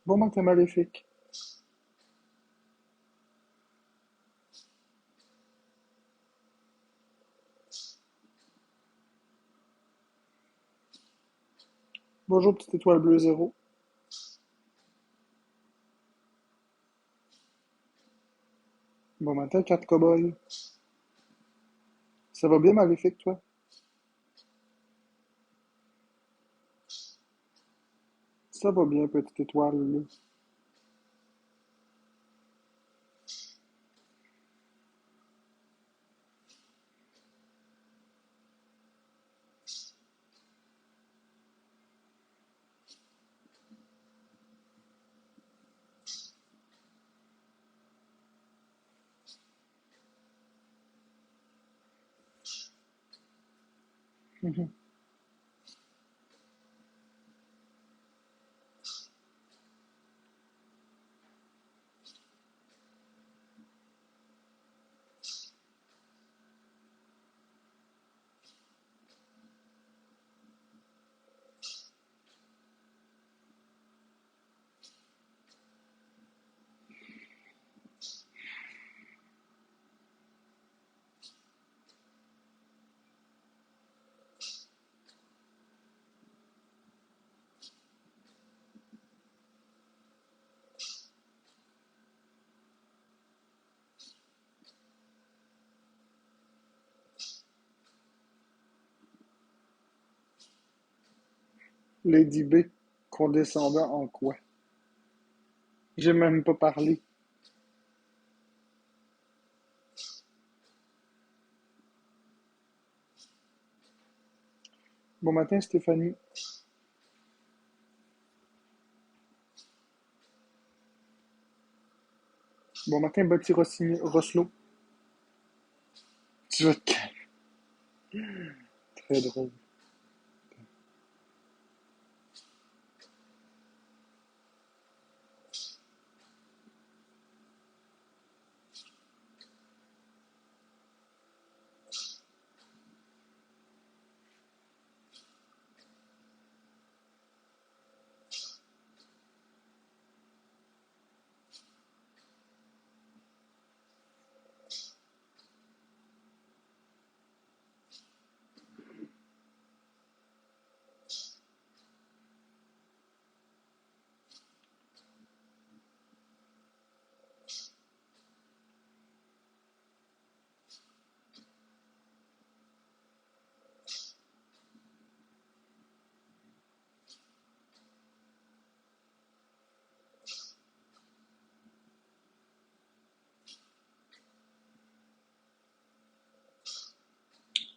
Bon matin maléfique. Bonjour petite étoile bleue zéro. Bon matin quatre cow-boys. Ça va bien maléfique toi? Ça va bien petite étoile bleue. Lady B, condescendant en quoi? J'ai même pas parlé. Bon matin Stéphanie. Bon matin Betty Rosselot. Tu vas te calmer. Très drôle.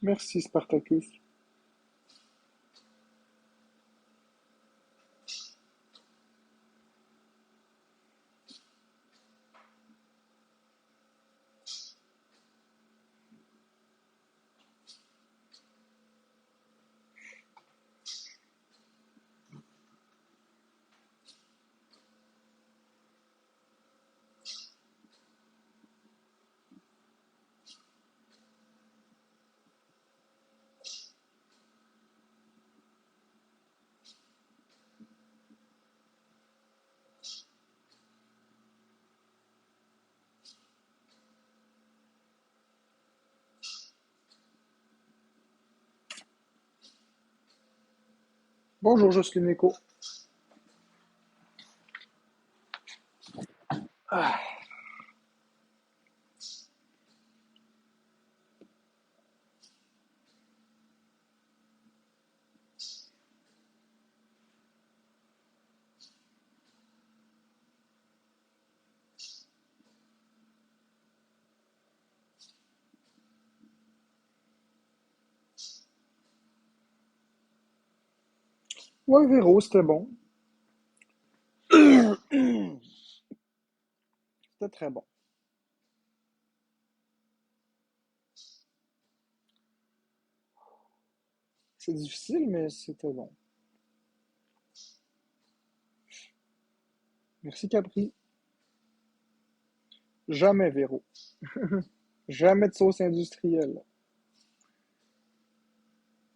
Merci Spartacus. Bonjour Jocelyne Echo. Ah, ouais Véro, c'était bon. C'était très bon. C'est difficile, mais c'était bon. Merci Capri. Jamais Véro. Jamais de sauce industrielle.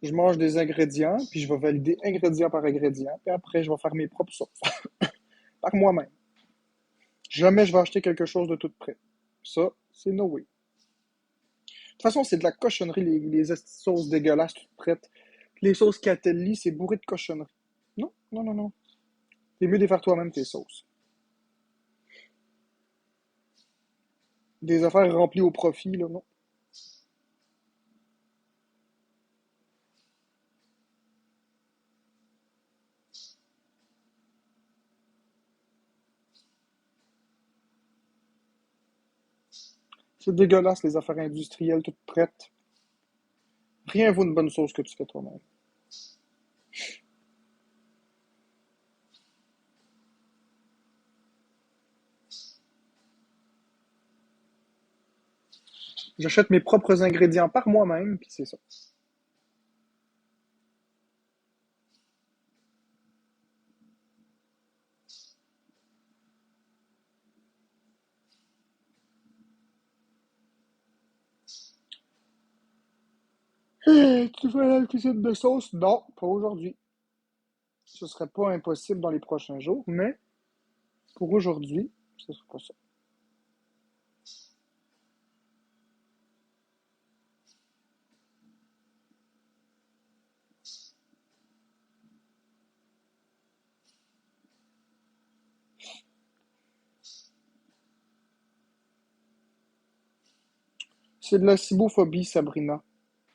Je mange des ingrédients, puis je vais valider ingrédient par ingrédient, puis après, je vais faire mes propres sauces. par moi-même. Jamais je vais acheter quelque chose de tout prêt. Ça, c'est no way. De toute façon, c'est de la cochonnerie, les sauces dégueulasses toutes prêtes. Les sauces Catelli, c'est bourré de cochonnerie. Non, non, non, non. C'est mieux de les faire toi-même tes sauces. Des affaires remplies au profit, là, non. C'est dégueulasse, les affaires industrielles toutes prêtes. Rien vaut une bonne sauce que tu fais toi-même. J'achète mes propres ingrédients par moi-même, puis c'est ça. Tu fais la cuisine de sauce? Non, pas aujourd'hui. Ce serait pas impossible dans les prochains jours, mais pour aujourd'hui, ce serait pas ça. C'est de la cibophobie, Sabrina.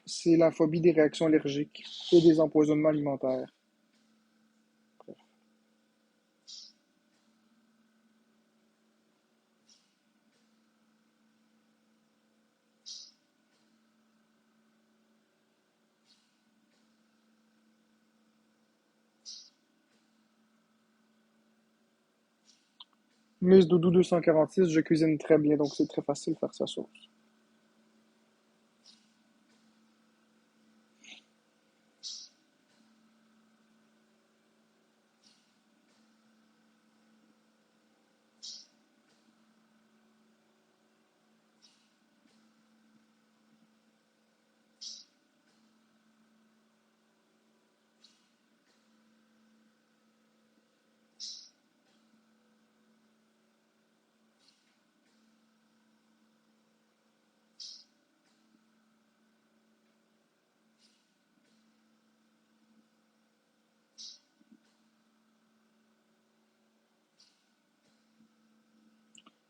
C'est la phobie des réactions allergiques et des empoisonnements alimentaires. 'Doudou 246, je cuisine très bien, donc c'est très facile de faire sa sauce.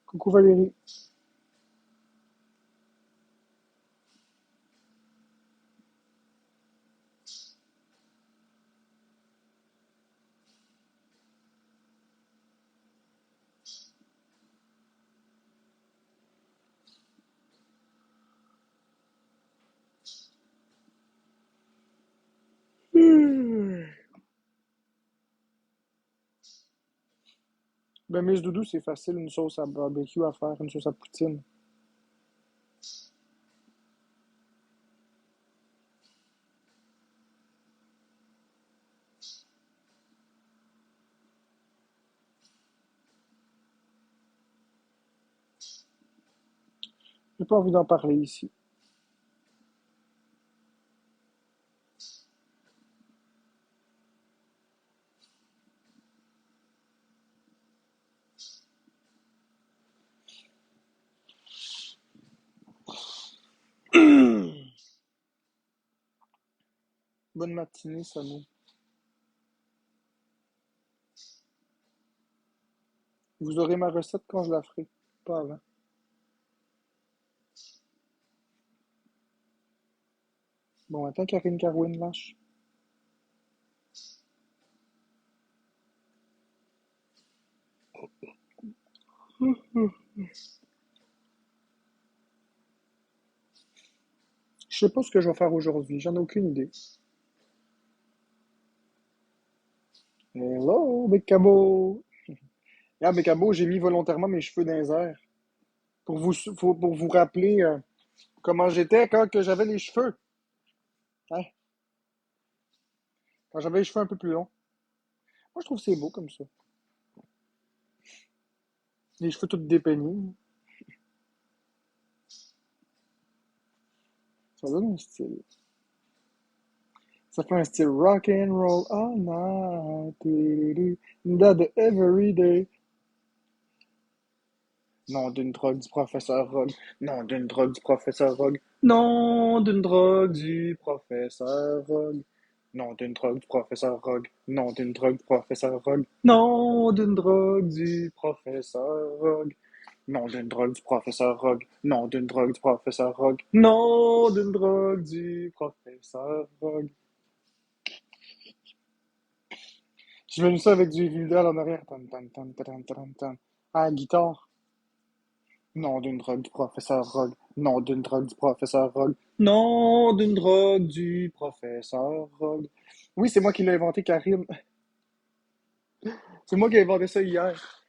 Coucou Valérie. Ben, Doudou, c'est facile, une sauce à barbecue à faire, une sauce à poutine. J'ai pas envie d'en parler ici. Bonne matinée, Sanou. Vous aurez ma recette quand je la ferai, pas avant. Bon matin, Karine Carouine Lâche. Je sais pas ce que je vais faire aujourd'hui, j'en ai aucune idée. Hello, Bécamo! Ah, Bécamo, j'ai mis volontairement mes cheveux dans les airs. Pour vous rappeler comment j'étais quand que j'avais les cheveux. Hein? Quand j'avais les cheveux un peu plus longs. Moi, je trouve que c'est beau comme ça. Les cheveux tout dépeignés. Ça donne un style. Ça fait un style rock and roll all night. De every day. Nom d'une drogue du professeur Rogue. Nom d'une drogue du professeur Rogue. Nom d'une drogue du professeur Rogue. Nom d'une drogue du professeur Rogue. Nom d'une drogue du professeur Rogue. Nom d'une drogue du professeur Rogue. Nom d'une drogue du professeur Rogue. Nom d'une drogue du professeur Rogue. Nom d'une drogue du professeur Rogue. Je mets ça avec du Vidal en arrière. Tan, tan, tan, tan, tan, tan. Ah, guitare. Nom d'une drogue du professeur Rogue. Nom d'une drogue du professeur Rogue. Nom d'une drogue du professeur Rogue. Oui, c'est moi qui l'ai inventé, Karim. C'est moi qui ai inventé ça hier.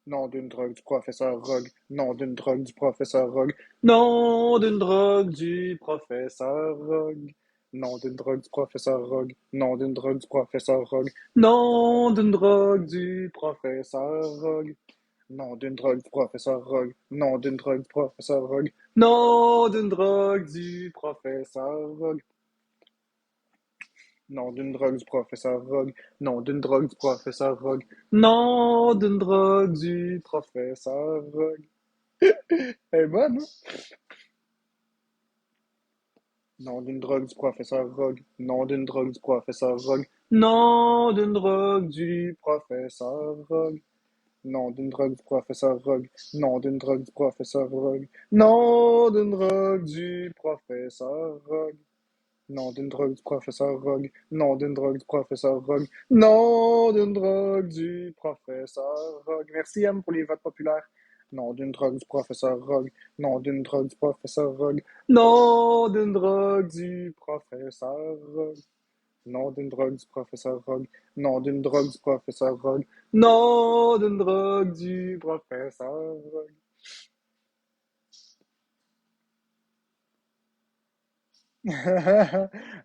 Nom d'une drogue du professeur Rogue. Nom d'une drogue du professeur Rogue. Nom d'une drogue du professeur Rogue. Nom d'une drogue du professeur Rogue. Nom d'une drogue du professeur Rogue. Nom d'une drogue du professeur Rogue. Nom d'une drogue du professeur Rogue. Nom d'une drogue du professeur Rogue. Nom d'une drogue du professeur Rogue. Nom d'une drogue du professeur Rogue. Nom d'une drogue du professeur Rogue. Nom d'une drogue du professeur Rogue. Elle est bonne, hein? Nom d'une drogue du professeur Rogue. Nom d'une drogue du professeur Rogue. Nom d'une drogue du professeur Rogue. Nom d'une drogue du professeur Rogue. Nom d'une drogue du professeur Rogue. Nom d'une drogue du professeur Rogue. Nom d'une drogue du professeur Rogue. Nom d'une drogue du professeur Rogue. Nom d'une drogue du professeur Rogue. Merci, M, pour les votes populaires. Nom d'une drogue du professeur Rogue. Nom d'une drogue du professeur Rogue. Nom d'une drogue du professeur Rogue. Nom d'une drogue du professeur Rogue. Nom d'une drogue du professeur Rogue. Nom d'une drogue du professeur Rogue.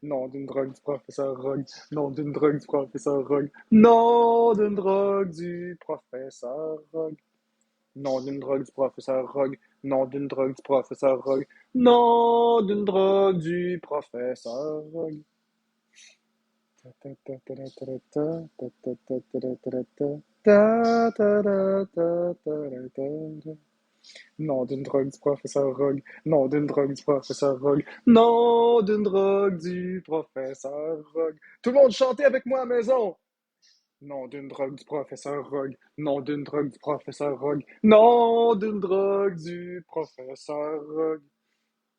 Nom d'une drogue du professeur Rogue. Nom d'une drogue du professeur Rogue. Nom d'une drogue du professeur Rogue. Nom d'une drogue du professeur Rogue. Nom d'une drogue du professeur Rogue. Nom d'une drogue du professeur Rogue. Nom d'une drogue du professeur Rogue. Nom d'une drogue du professeur Rogue. Nom d'une drogue du professeur Rogue. Tout le monde chantez avec moi à la maison. Nom d'une drogue du professeur Rogue. Nom d'une drogue du professeur Rogue. Nom d'une drogue du professeur Rogue.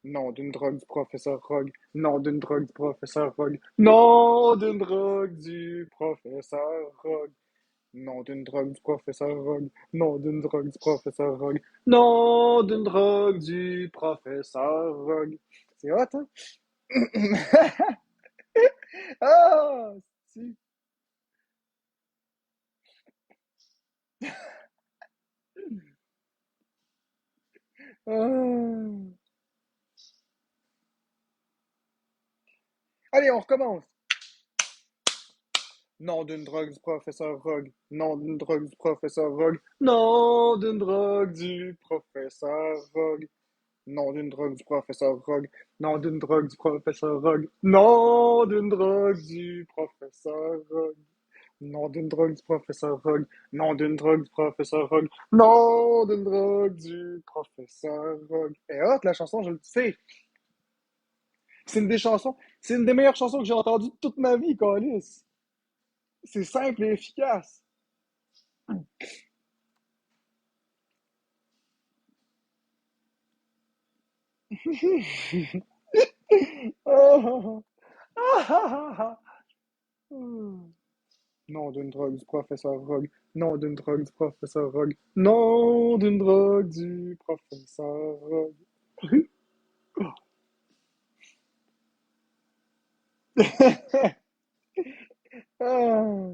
Nom d'une drogue du professeur Rogue. Nom d'une drogue du professeur Rogue. Nom d'une drogue du professeur Rogue. Nom d'une drogue du professeur Rogue. Nom d'une drogue du professeur Rogue. Nom d'une drogue du professeur Rogue. C'est hot, hein? Ah! Si. Ah. Allez, on recommence. Nom d'une drogue du professeur Rogue. Nom d'une drogue du professeur Rogue. Nom d'une drogue du professeur Rogue. Nom d'une drogue du professeur Rogue. Nom d'une drogue du professeur Rogue. Nom d'une drogue du professeur Rogue. Nom d'une drogue du professeur Rogue. Nom d'une drogue du professeur Rogue. Nom d'une drogue du professeur Rogue. Et hop, la chanson, je le sais. C'est une des chansons, c'est une des meilleures chansons que j'ai entendues de toute ma vie, Calis. C'est simple et efficace. Nom d'une drogue du professeur Rogue. Nom d'une drogue du professeur Rogue. Nom d'une drogue du professeur Rogue. Ah.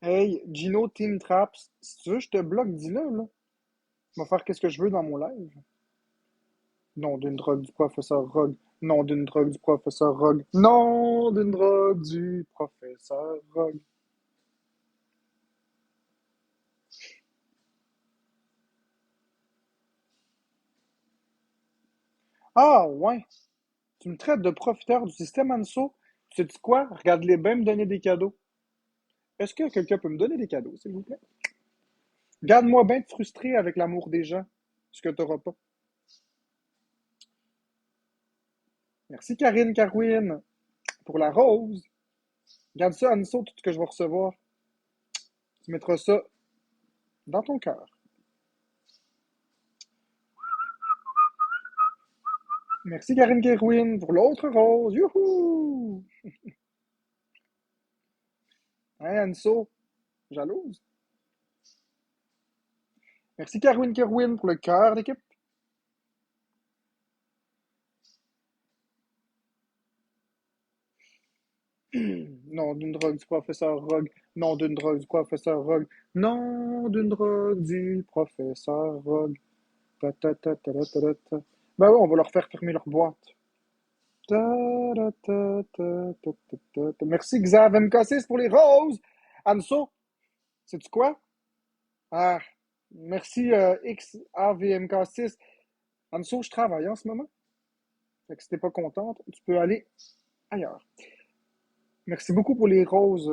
Hey, Gino Team Traps, si tu veux, je te bloque, dis-le, là. Je vais faire qu'est-ce que je veux dans mon live. Nom d'une drogue du professeur Rogue. Nom d'une drogue du professeur Rogue. Nom d'une drogue du professeur Rogue. Ah, ouais. Tu me traites de profiteur du système Anso? Tu sais quoi? Regarde-les bien me donner des cadeaux. Est-ce que quelqu'un peut me donner des cadeaux, s'il vous plaît? Garde-moi bien frustré avec l'amour des gens, ce que t'auras pas. Merci, Karine Carwin, pour la rose. Garde ça, Anso, tout ce que je vais recevoir. Tu mettras ça dans ton cœur. Merci, Karine Carwin, pour l'autre rose. Youhou! Hein, Anso? Jalouse? Merci, Carwin Kerwin, pour le cœur d'équipe. Non d'une drogue du professeur Rogue. Non d'une drogue du professeur Rogue. Non d'une drogue du professeur Rogue. Ta ta ta ta ta ta ta. Ben ouais, on va leur faire fermer leur boîte. Ta ta ta ta ta ta ta ta. Merci Xav MK6 pour les roses. Anso, sais-tu quoi? Ah, merci XAVMK6. Anso, je travaille en ce moment. Fait que si t'es pas contente, tu peux aller ailleurs. Merci beaucoup pour les roses.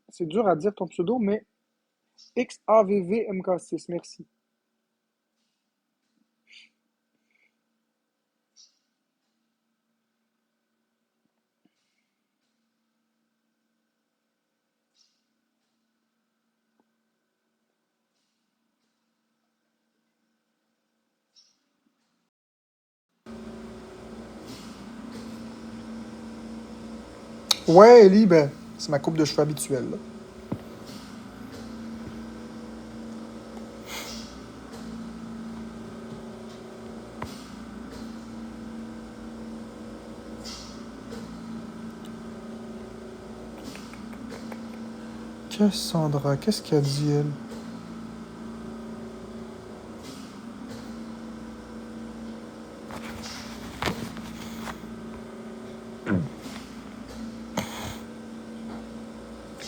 C'est dur à dire ton pseudo, mais XAVVMK6, merci. Ouais, Ellie, ben, c'est ma coupe de cheveux habituelle, là. Cassandra, qu'est-ce qu'elle dit, elle?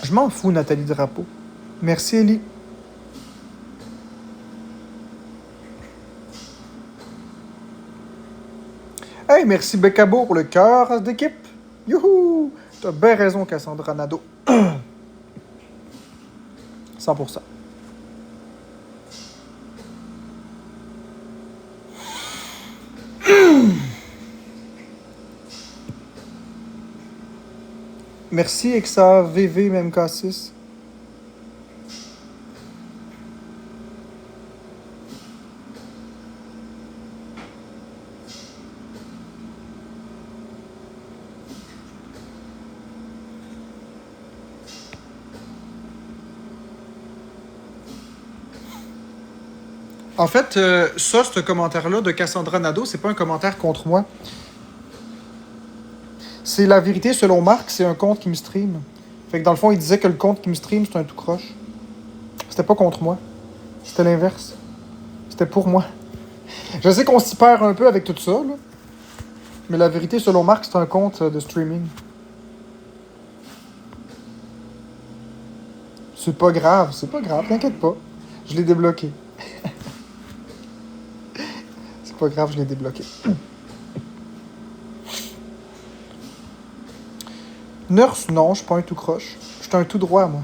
Je m'en fous, Nathalie Drapeau. Merci, Ellie. Hey, merci Beccabo pour le cœur d'équipe. Youhou! T'as bien raison, Cassandra Nadeau. 100%. Merci, XAVVMK6. En fait, ça, ce commentaire-là de Cassandra Nadeau, c'est pas un commentaire contre moi. C'est la vérité selon Marc, c'est un compte qui me stream. Fait que dans le fond, il disait que le compte qui me stream, c'est un tout croche. C'était pas contre moi. C'était l'inverse. C'était pour moi. Je sais qu'on s'y perd un peu avec tout ça, là. Mais la vérité selon Marc, c'est un compte de streaming. C'est pas grave, t'inquiète pas. Je l'ai débloqué. C'est pas grave, je l'ai débloqué. Nurse, non, je suis pas un tout croche. Je suis un tout droit, moi.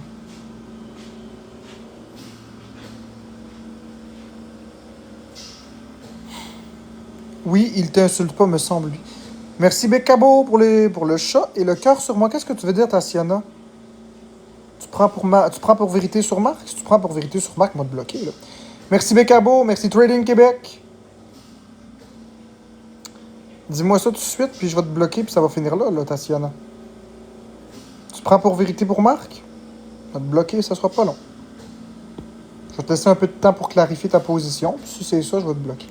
Oui, il t'insulte pas, me semble, lui. Merci Beccabo pour le chat et le cœur sur moi. Qu'est-ce que tu veux dire, Tatiana? Tu prends pour vérité sur Marc? Si tu prends pour vérité sur Marc, moi te bloquer, là. Merci Beccabo, merci Trading Québec. Dis-moi ça tout de suite, puis je vais te bloquer, puis ça va finir là, Tatiana. Tu prends pour vérité pour Marc? Je vais te bloquer, ça sera pas long. Je vais te laisser un peu de temps pour clarifier ta position, puis si c'est ça, je vais te bloquer.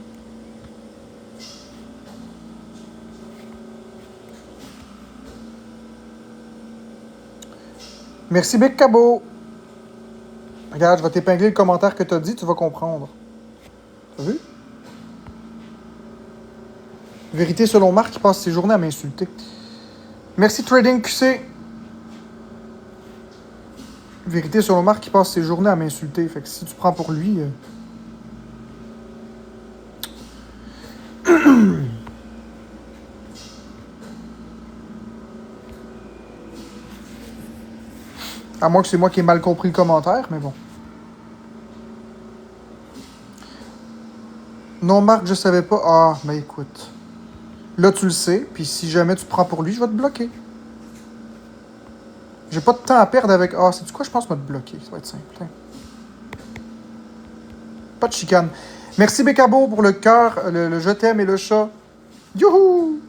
Merci Beccabo. Regarde, je vais t'épingler le commentaire que t'as dit, tu vas comprendre. T'as vu? Vérité selon Marc, il passe ses journées à m'insulter. Merci Trading QC. Vérité selon Marc, il passe ses journées à m'insulter. Fait que si tu prends pour lui... À moins que c'est moi qui ai mal compris le commentaire, mais bon. Non, Marc, je savais pas. Ah, mais écoute. Là, tu le sais, puis si jamais tu te prends pour lui, je vais te bloquer. J'ai pas de temps à perdre avec... Ah, c'est du quoi? Je pense que je vais te bloquer. Ça va être simple. Tiens. Pas de chicane. Merci, Bécabo, pour le cœur, le je t'aime et le chat. Youhou!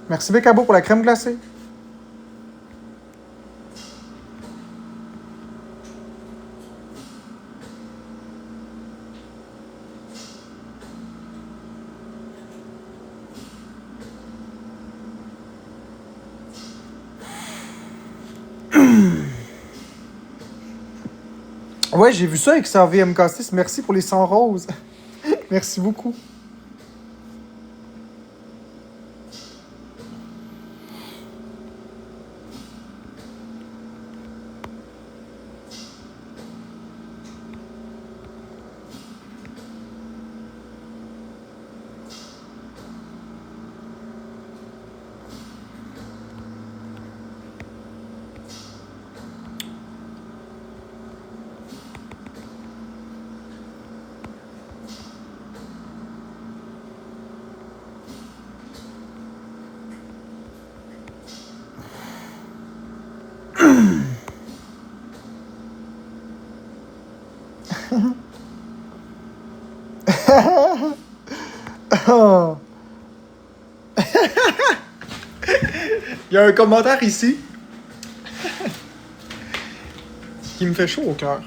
Merci, Bécabo, pour la crème glacée. Ouais, j'ai vu ça avec sa VMK6. Merci pour les 100 roses. Merci beaucoup. Oh. Il y a un commentaire ici qui me fait chaud au cœur.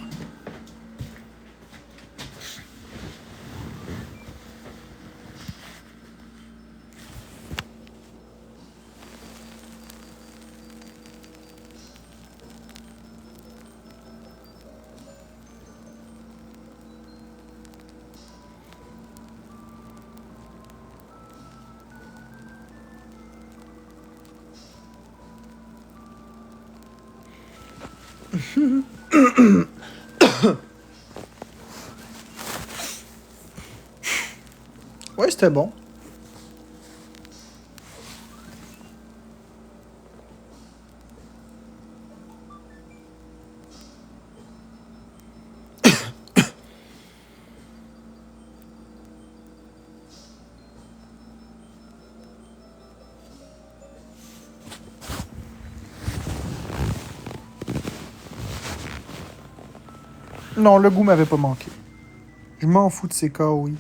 Ouais, c'était bon. Non, le goût m'avait pas manqué. Je m'en fous de ces cas, oui.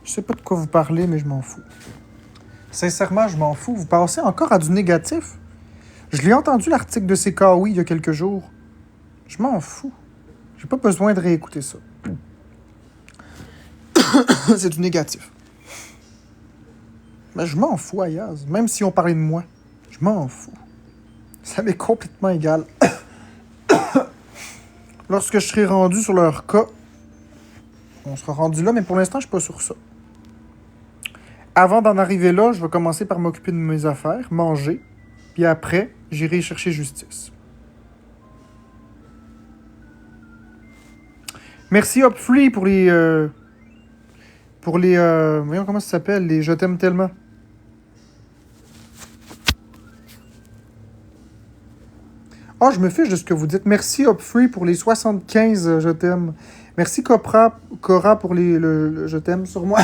Je sais pas de quoi vous parlez, mais je m'en fous. Sincèrement, je m'en fous. Vous passez encore à du négatif? Je l'ai entendu l'article de CKOI il y a quelques jours. Je m'en fous. J'ai pas besoin de réécouter ça. C'est du négatif. Mais je m'en fous, Ayaz. Même si on parlait de moi, je m'en fous. Ça m'est complètement égal. Lorsque je serai rendu sur leur cas, on sera rendu là, mais pour l'instant, je suis pas sur ça. Avant d'en arriver là, je vais commencer par m'occuper de mes affaires, manger, puis après, j'irai chercher justice. Merci Hopfree pour les... voyons comment ça s'appelle, les je t'aime tellement. Ah, je me fiche de ce que vous dites. Merci Hopfree pour les 75 je t'aime. Merci Cora pour le je t'aime sur moi.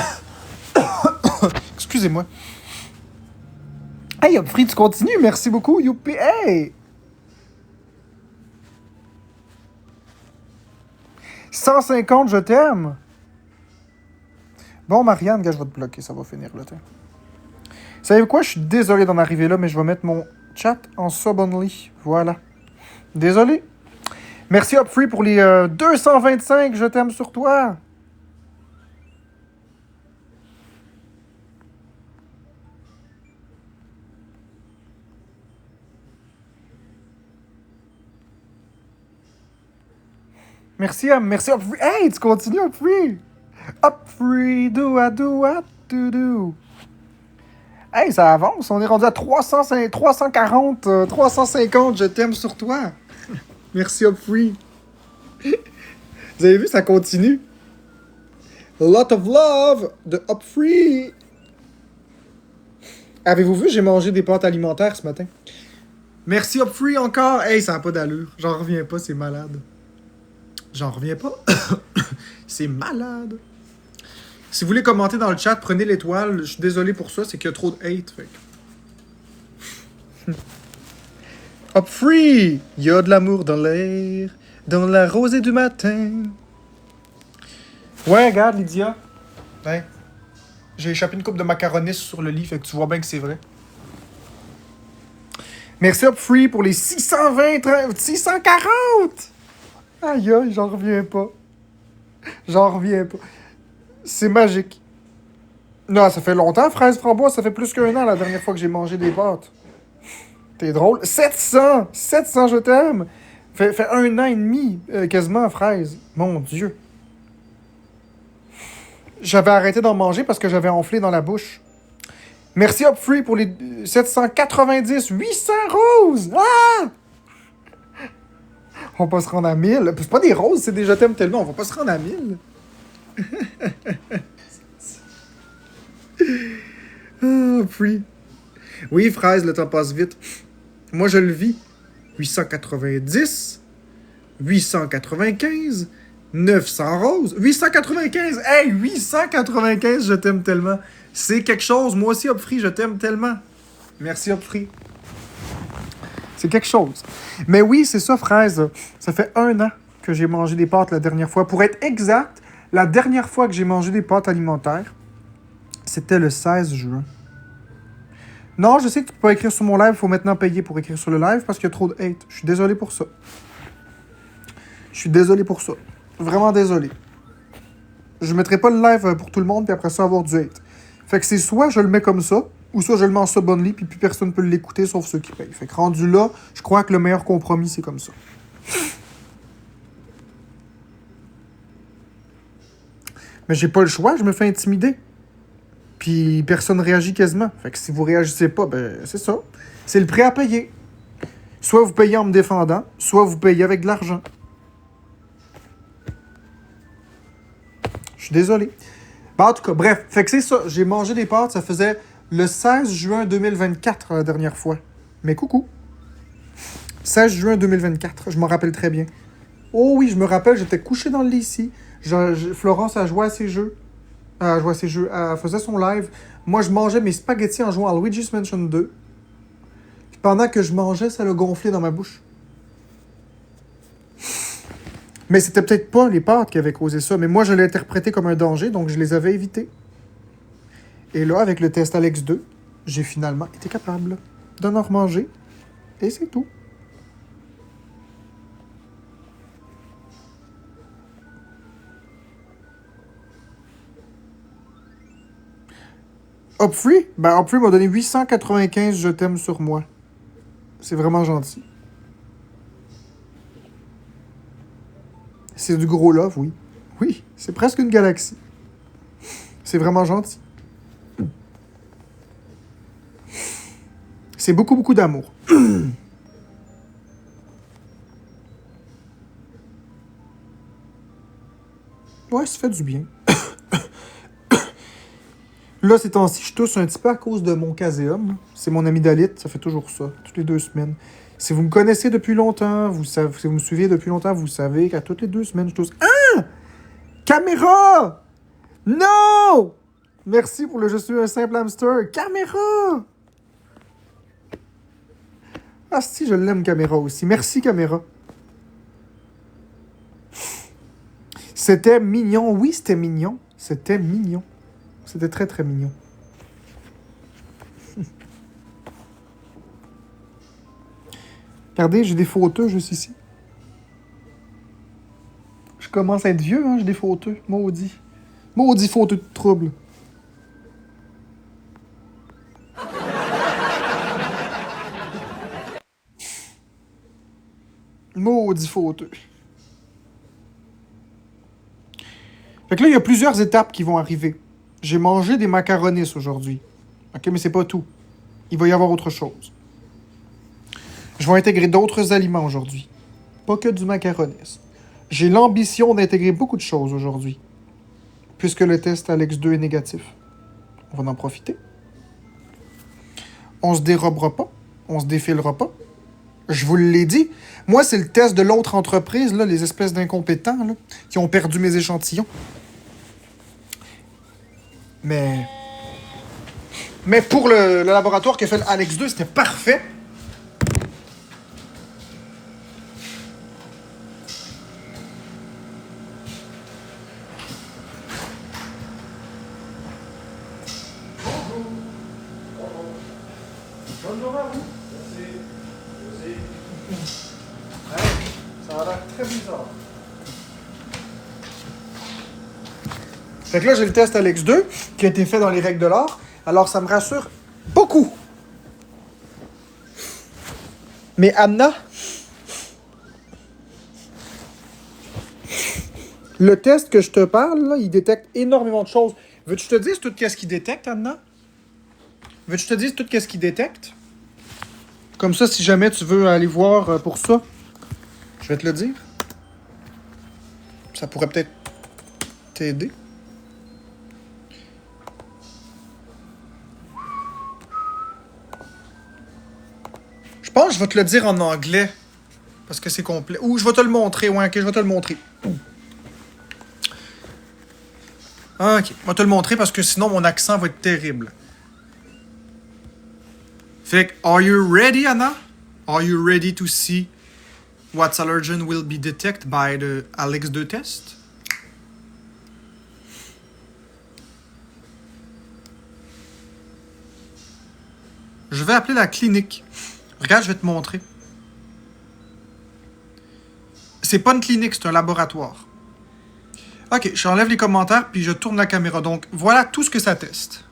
Excusez-moi. Hey Hopfree, tu continues. Merci beaucoup. Youpi. Hey! 150 je t'aime. Bon, Marianne, gars, je vais te bloquer. Ça va finir là. Savez-vous quoi? Je suis désolé d'en arriver là, mais je vais mettre mon chat en sub only. Voilà. Désolé. Merci Hopfree pour les 225 je t'aime sur toi. Merci Hopfree. Hey, tu continues Hopfree. Hopfree, do. Hey, ça avance. On est rendu à 340, 350 je t'aime sur toi. Merci Hopfree. Vous avez vu, ça continue. A lot of love de Hopfree. Avez-vous vu, j'ai mangé des pâtes alimentaires ce matin. Merci Upfree encore. Hey, ça n'a pas d'allure. J'en reviens pas, c'est malade. J'en reviens pas. C'est malade. Si vous voulez commenter dans le chat, prenez l'étoile. Je suis désolé pour ça, c'est qu'il y a trop de hate. Fait. Upfree! Il y a de l'amour dans l'air, dans la rosée du matin. Ouais, regarde, Lydia. Ouais. J'ai échappé une coupe de macaronis sur le lit, fait que tu vois bien que c'est vrai. Merci Upfree pour les 620, 640! Aïe aïe, j'en reviens pas. J'en reviens pas. C'est magique. Non, ça fait longtemps, fraise framboise, ça fait plus qu'un an la dernière fois que j'ai mangé des pâtes. T'es drôle. 700! 700, je t'aime! Fait un an et demi, quasiment, fraise. Mon Dieu. J'avais arrêté d'en manger parce que j'avais enflé dans la bouche. Merci Upfree pour les 790, 800 roses! Ah! On va pas se rendre à 1000. C'est pas des roses, c'est des je t'aime tellement. On va pas se rendre à 1000. Ah, Upfree. Oui, fraise, le temps passe vite. Moi, je le vis. 890, 895, 900 roses, 895. Hey, 895, je t'aime tellement. C'est quelque chose. Moi aussi, Upfree, je t'aime tellement. Merci, Upfree. C'est quelque chose. Mais oui, c'est ça, fraise. Ça fait un an que j'ai mangé des pâtes la dernière fois. Pour être exact, la dernière fois que j'ai mangé des pâtes alimentaires, c'était le 16 juin. Non, je sais que tu peux pas écrire sur mon live, il faut maintenant payer pour écrire sur le live parce qu'il y a trop de hate. Je suis désolé pour ça. Je suis désolé pour ça. Vraiment désolé. Je mettrai pas le live pour tout le monde puis après ça avoir du hate. Fait que c'est soit je le mets comme ça, ou soit je le mets en sub-only puis plus personne peut l'écouter sauf ceux qui payent. Fait que rendu là, je crois que le meilleur compromis c'est comme ça. Mais j'ai pas le choix, je me fais intimider. Puis personne réagit quasiment. Fait que si vous réagissez pas, ben c'est ça. C'est le prix à payer. Soit vous payez en me défendant, soit vous payez avec de l'argent. Je suis désolé. Ben, en tout cas, bref. Fait que c'est ça. J'ai mangé des pâtes, ça faisait le 16 juin 2024 la dernière fois. Mais coucou. 16 juin 2024, je m'en rappelle très bien. Oh oui, je me rappelle, j'étais couché dans le lit ici. Florence a joué à ses jeux. Elle jouait à ses jeux. Elle faisait son live. Moi, je mangeais mes spaghettis en jouant à Luigi's Mansion 2. Puis pendant que je mangeais, ça l'a gonflé dans ma bouche. Mais c'était peut-être pas les pâtes qui avaient causé ça. Mais moi, je l'ai interprété comme un danger, donc je les avais évités. Et là, avec le test Alex 2, j'ai finalement été capable d'en remanger. Et c'est tout. Upfree? Ben, Upfree m'a donné 895 je t'aime sur moi. C'est vraiment gentil. C'est du gros love, oui. Oui, c'est presque une galaxie. C'est vraiment gentil. C'est beaucoup, beaucoup d'amour. Ouais, ça fait du bien. Là, ces temps-ci, je tousse un petit peu à cause de mon caséum. C'est mon amygdalite, ça fait toujours ça, toutes les 2 semaines. Si vous me connaissez depuis longtemps, si vous me suivez depuis longtemps, vous savez qu'à toutes les 2 semaines, je tousse. Ah! Caméra! Non! Merci pour le je suis un simple hamster. Caméra! Ah si, je l'aime, caméra aussi. Merci, caméra. C'était mignon. Oui, c'était mignon. C'était mignon. C'était très, très mignon. Regardez, j'ai des fauteux juste ici. Je commence à être vieux, hein, j'ai des fauteux. Maudit. Maudit fauteux de trouble. Maudit fauteux. Fait que là, il y a plusieurs étapes qui vont arriver. J'ai mangé des macaronis aujourd'hui. OK, mais c'est pas tout. Il va y avoir autre chose. Je vais intégrer d'autres aliments aujourd'hui. Pas que du macaronis. J'ai l'ambition d'intégrer beaucoup de choses aujourd'hui. Puisque le test Alex 2 est négatif. On va en profiter. On se dérobera pas. On se défilera pas. Je vous l'ai dit. Moi, c'est le test de l'autre entreprise, là, les espèces d'incompétents là, qui ont perdu mes échantillons. Mais pour le laboratoire qui a fait l'Annexe 2, c'était parfait. Bonjour à vous. Merci. Ça a l'air très bizarre. Fait que là, j'ai le test Alex 2 qui a été fait dans les règles de l'art. Alors, ça me rassure beaucoup. Mais Anna, le test que je te parle, là, il détecte énormément de choses. Veux-tu que je te dise tout ce qu'il détecte, Anna? Veux-tu que je te dise tout ce qu'il détecte? Comme ça, si jamais tu veux aller voir pour ça, je vais te le dire. Ça pourrait peut-être t'aider. Je pense que je vais te le dire en anglais. Parce que c'est complet. Ou je vais te le montrer. Ouais, ok, je vais te le montrer. Ok, je vais te le montrer parce que sinon mon accent va être terrible. Fait que, are you ready, Anna? Are you ready to see what allergen will be detected by the Alex 2 test? Je vais appeler la clinique. Regarde, je vais te montrer. C'est pas une clinique, c'est un laboratoire. Ok, j'enlève les commentaires puis je tourne la caméra. Donc, voilà tout ce que ça teste.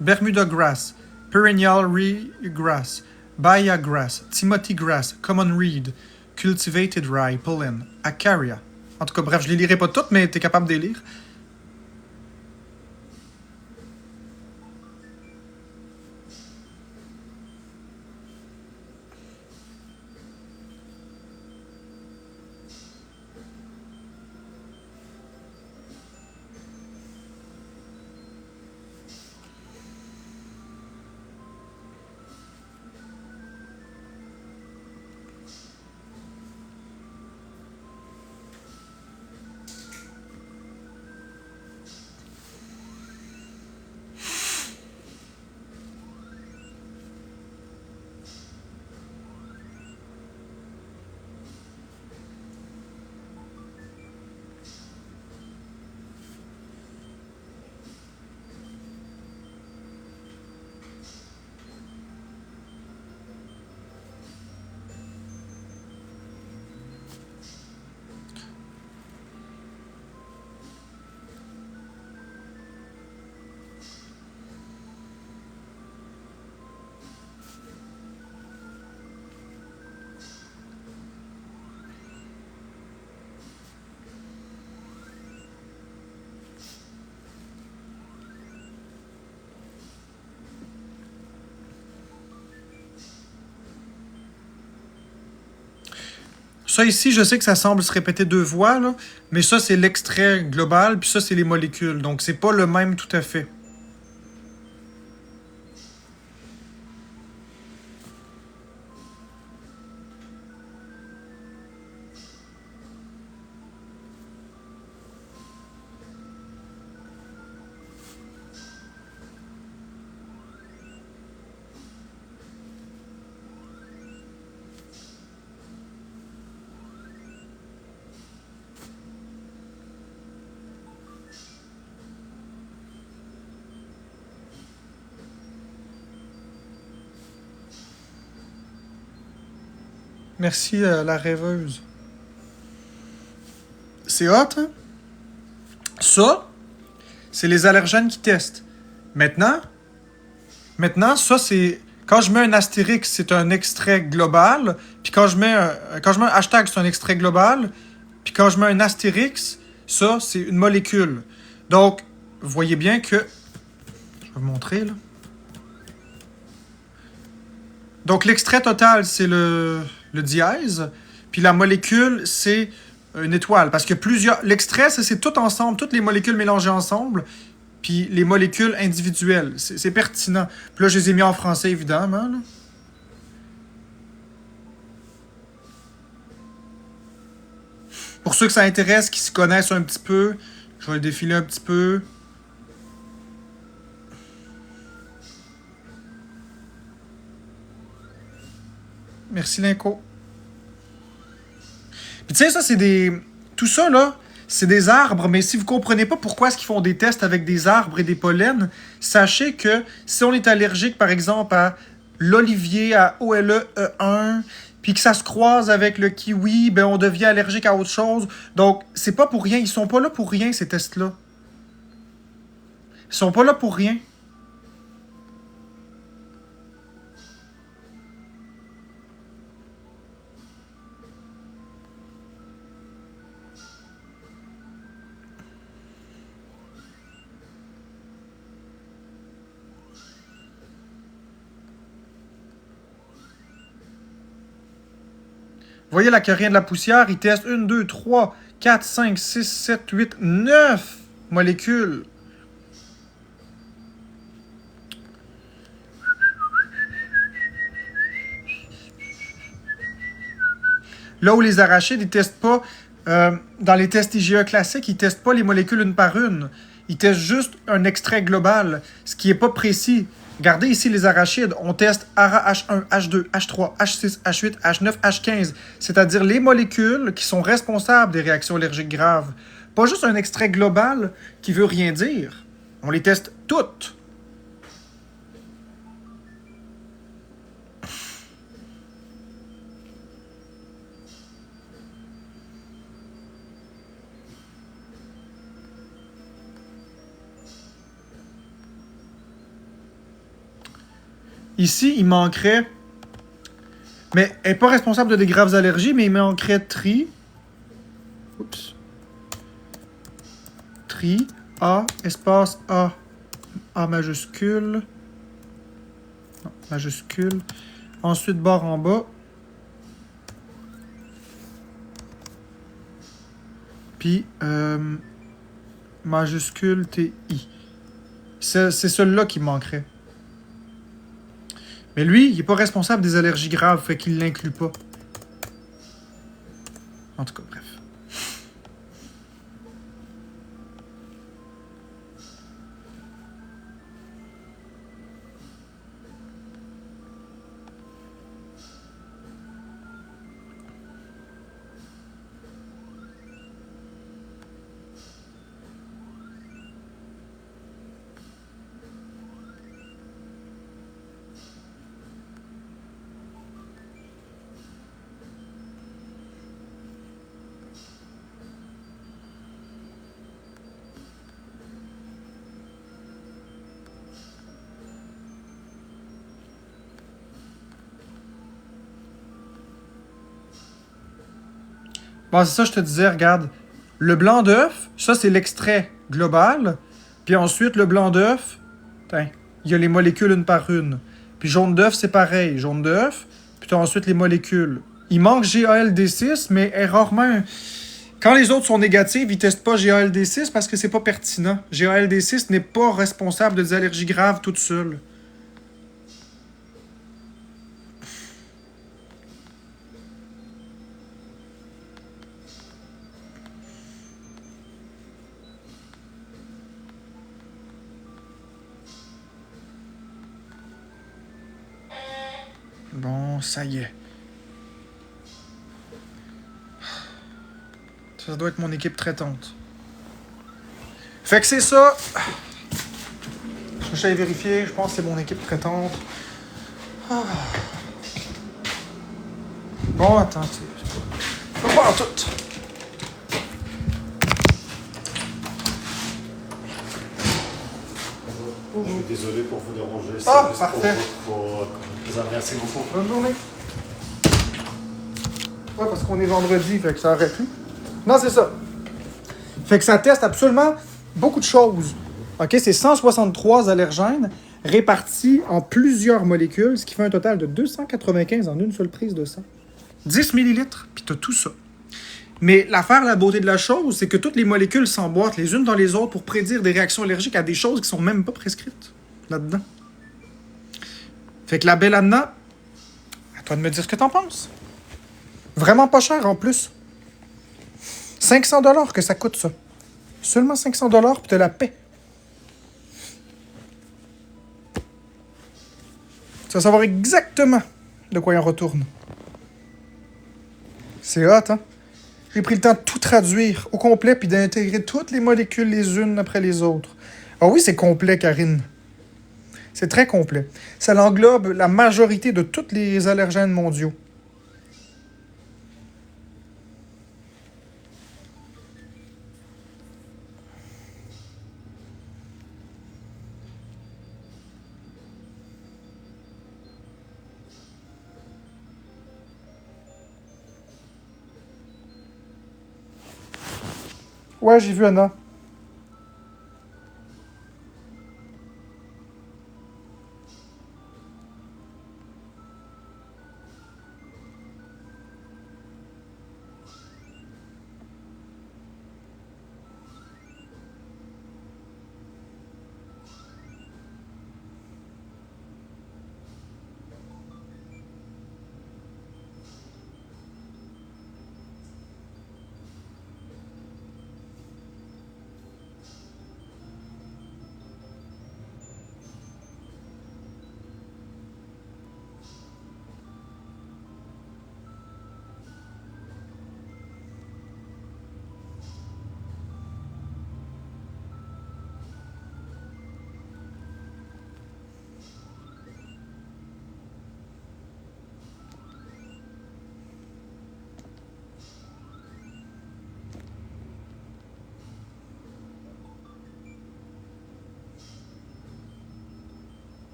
Bermuda grass, perennial ryegrass, Bahia grass, Timothy grass, common reed, cultivated rye, pollen, acaria. En tout cas, bref, je les lirai pas toutes, mais t'es capable de les lire. Ça ici, je sais que ça semble se répéter deux fois, là, mais ça, c'est l'extrait global, puis ça, c'est les molécules. Donc, c'est pas le même tout à fait. Merci, la rêveuse. C'est hot, hein? Ça, c'est les allergènes qui testent. Maintenant, ça, c'est... Quand je mets un astérix, c'est un extrait global. Puis quand je mets un hashtag, c'est un extrait global. Puis quand je mets un astérix, ça, c'est une molécule. Donc, vous voyez bien que... Je vais vous montrer, là. Donc, l'extrait total, c'est le dièse. Puis la molécule, c'est une étoile. Parce que plusieurs... L'extrait, ça, c'est tout ensemble, toutes les molécules mélangées ensemble. puis les molécules individuelles. C'est pertinent. Puis là, je les ai mis en français, évidemment. Là. Pour ceux que ça intéresse, qui se connaissent un petit peu, je vais le défiler un petit peu. Merci, Linko. Puis tu sais, ça, c'est des... Tout ça, là, c'est des arbres, mais si vous comprenez pas pourquoi est-ce qu'ils font des tests avec des arbres et des pollens, sachez que si on est allergique, par exemple, à l'olivier, à OLE1, puis que ça se croise avec le kiwi, ben on devient allergique à autre chose. Donc, c'est pas pour rien. Ils sont pas là pour rien, ces tests-là. Ils sont pas là pour rien. Vous voyez la carrière de la poussière, il teste 1, 2, 3, 4, 5, 6, 7, 8, 9 molécules. Là où les arachides, ils ne testent pas, dans les tests IgE classiques, ils ne testent pas les molécules une par une. Ils testent juste un extrait global, ce qui n'est pas précis. Regardez ici les arachides. On teste ARA H1, H2, H3, H6, H8, H9, H15. C'est-à-dire les molécules qui sont responsables des réactions allergiques graves. Pas juste un extrait global qui veut rien dire. On les teste toutes. Ici, il manquerait... Mais elle n'est pas responsable de des graves allergies, mais il manquerait tri. Oups. Tri. A, espace A. A majuscule. Non, majuscule. Ensuite, barre en bas. Puis, majuscule TI. C'est celui-là qui manquerait. Mais lui, il n'est pas responsable des allergies graves, fait qu'il ne l'inclut pas. En tout cas, bref. Bon, c'est ça, je te disais, regarde. Le blanc d'œuf, ça, c'est l'extrait global. Puis ensuite, le blanc d'œuf, il y a les molécules une par une. Puis jaune d'œuf, c'est pareil. Jaune d'œuf, puis tu as ensuite les molécules. Il manque GALD6, mais rarement... Quand les autres sont négatives, ils ne testent pas GALD6 parce que c'est pas pertinent. GALD6 n'est pas responsable de des allergies graves toute seule. Bon, ça y est. Ça doit être mon équipe traitante. Fait que c'est ça. Je vais vérifier. Je pense que c'est mon équipe traitante. Ah. Bon, attends. C'est pas en tout. Je suis désolé pour vous déranger. Ah, parfait. Merci beaucoup. Bonne journée. Ouais, parce qu'on est vendredi, fait que ça aurait pu. Non, c'est ça. Fait que ça teste absolument beaucoup de choses. OK, c'est 163 allergènes répartis en plusieurs molécules, ce qui fait un total de 295 en une seule prise de sang. 10 millilitres, puis t'as tout ça. Mais l'affaire, la beauté de la chose, c'est que toutes les molécules s'emboîtent les unes dans les autres pour prédire des réactions allergiques à des choses qui sont même pas prescrites là-dedans. Fait que la Belladonna, à toi de me dire ce que t'en penses. Vraiment pas cher en plus. 500 $ que ça coûte ça. Seulement 500 $ puis t'as la paix. Tu vas savoir exactement de quoi il en retourne. C'est hot, hein? J'ai pris le temps de tout traduire au complet puis d'intégrer toutes les molécules les unes après les autres. Ah oui, c'est complet, Karine. C'est très complet. Ça englobe la majorité de tous les allergènes mondiaux. Ouais, j'ai vu Anna.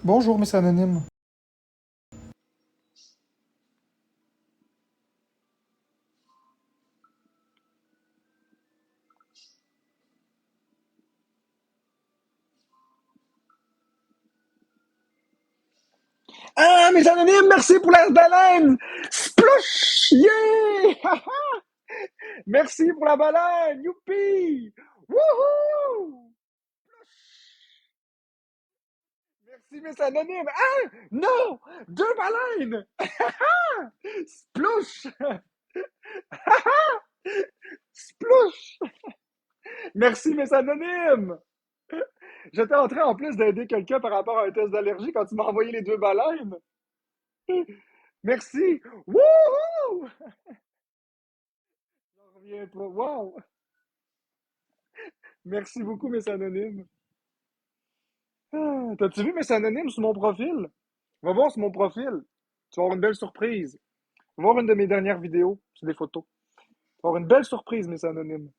Bonjour, Miss Anonyme. Ah, mes anonymes, merci pour la baleine! Splush! Yeah! Merci pour la baleine! Youpi! Wouhou! Merci, mes anonymes! Ah! Non! Deux baleines! Splush! Splush! Merci, mes anonymes! J'étais en train, en plus, d'aider quelqu'un par rapport à un test d'allergie quand tu m'as envoyé les deux baleines. Merci! Wouhou! J'en reviens pas. Wow! Merci beaucoup, Miss Anonyme. Ah, t'as-tu vu Miss Anonyme sur mon profil? Va voir sur mon profil. Tu vas avoir une belle surprise. Va voir une de mes dernières vidéos. C'est des photos. Tu vas avoir une belle surprise, Miss Anonyme.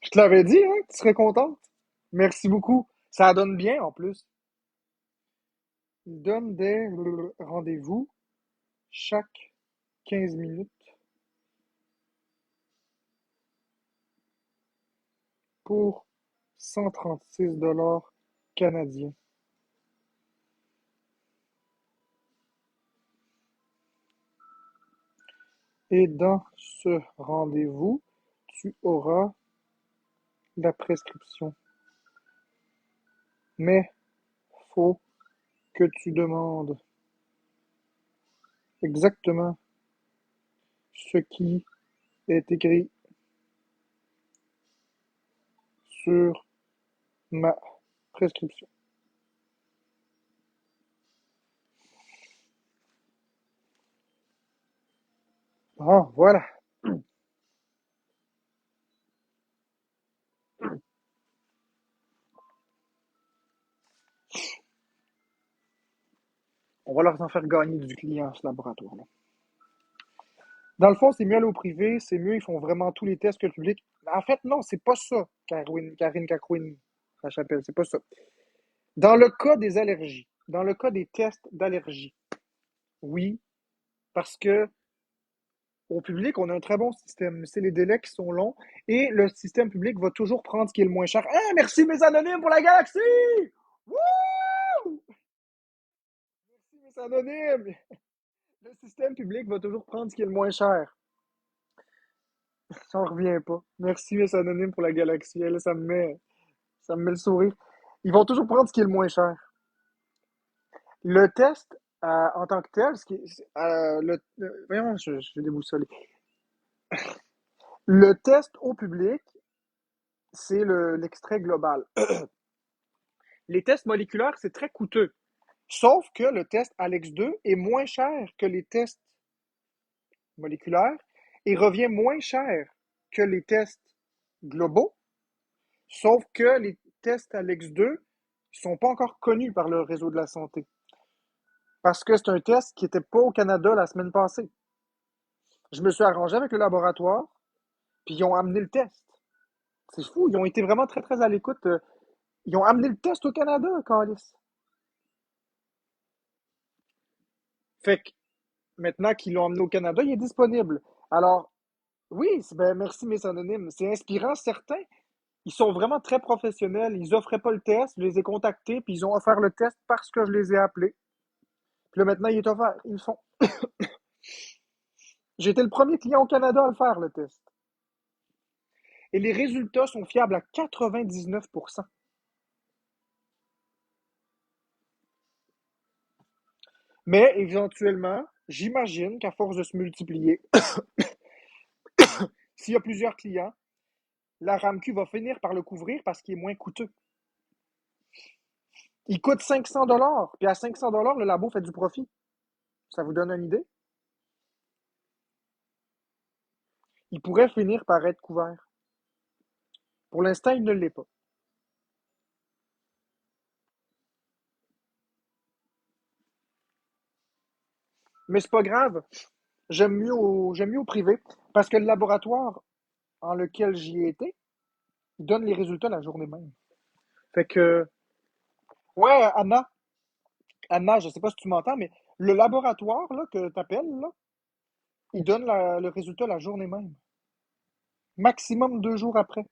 Je te l'avais dit, hein, que tu serais contente. Merci beaucoup. Ça donne bien, en plus. Il donne des rendez-vous chaque 15 minutes pour 136 dollars canadiens. Et dans ce rendez-vous, tu auras la prescription. Mais faut que tu demandes exactement ce qui est écrit sur ma prescription. Ah, voilà. On va leur en faire gagner du client, ce laboratoire-là. Dans le fond, c'est mieux aller au privé, c'est mieux, ils font vraiment tous les tests que le public. En fait, non, c'est pas ça, Karine Cacouine, ça s'appelle, c'est pas ça. Dans le cas des allergies, dans le cas des tests d'allergie, oui, parce que au public, on a un très bon système. C'est les délais qui sont longs et le système public va toujours prendre ce qui est le moins cher. Ah, merci mes anonymes pour la galaxie! Wouh! Merci mes anonymes! Le système public va toujours prendre ce qui est le moins cher. J'en reviens pas. Merci mes anonymes pour la galaxie. Là, ça me met le sourire. Ils vont toujours prendre ce qui est le moins cher. Le test en tant que tel, voyons, je vais déboussoler. Le test au public, c'est l'extrait global. Les tests moléculaires, c'est très coûteux. Sauf que le test Alex2 est moins cher que les tests moléculaires et revient moins cher que les tests globaux. Sauf que les tests Alex2 ne sont pas encore connus par le réseau de la santé. Parce que c'est un test qui n'était pas au Canada la semaine passée. Je me suis arrangé avec le laboratoire, puis ils ont amené le test. C'est fou, ils ont été vraiment très, très à l'écoute. Ils ont amené le test au Canada, Calis. Fait que maintenant qu'ils l'ont amené au Canada, il est disponible. Alors, oui, ben, merci mes anonymes. C'est inspirant, certains. Ils sont vraiment très professionnels. Ils offraient pas le test. Je les ai contactés, puis ils ont offert le test parce que je les ai appelés. Puis là, maintenant, il est offert. Ils le font. J'ai été le premier client au Canada à le faire, le test. Et les résultats sont fiables à 99%. Mais éventuellement, j'imagine qu'à force de se multiplier, s'il y a plusieurs clients, la RAMQ va finir par le couvrir parce qu'il est moins coûteux. Il coûte 500 dollars, puis à 500 dollars, le labo fait du profit. Ça vous donne une idée? Il pourrait finir par être couvert. Pour l'instant, il ne l'est pas. Mais c'est pas grave. J'aime mieux au privé parce que le laboratoire en lequel j'y ai été donne les résultats la journée même. Fait que, ouais, Anna, je sais pas si tu m'entends, mais le laboratoire là, que tu appelles, là, il donne le résultat la journée même. Maximum 2 jours après.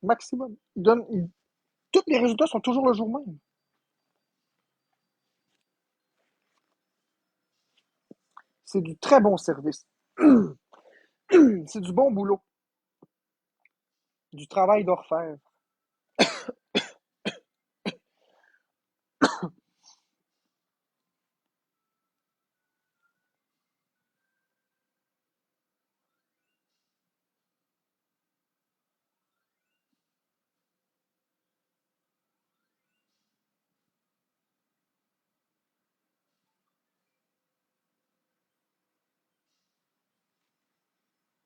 Maximum. Tous les résultats sont toujours le jour même. C'est du très bon service. C'est du bon boulot. Du travail d'orfèvre.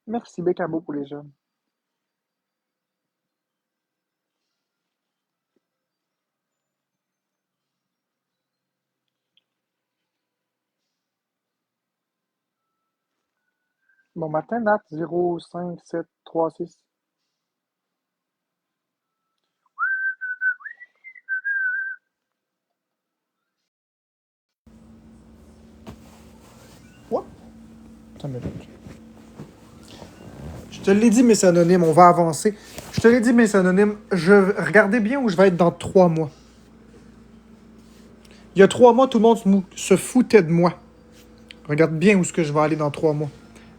Merci, Bécamo pour les jeunes. Bon matin, Nat. 05736. What? Ça m'étonne. Je te l'ai dit, mes anonymes, on va avancer. Je te l'ai dit, mes anonymes, regardez bien où je vais être dans 3 mois. Il y a 3 mois, tout le monde se foutait de moi. Regarde bien où est-ce que je vais aller dans 3 mois.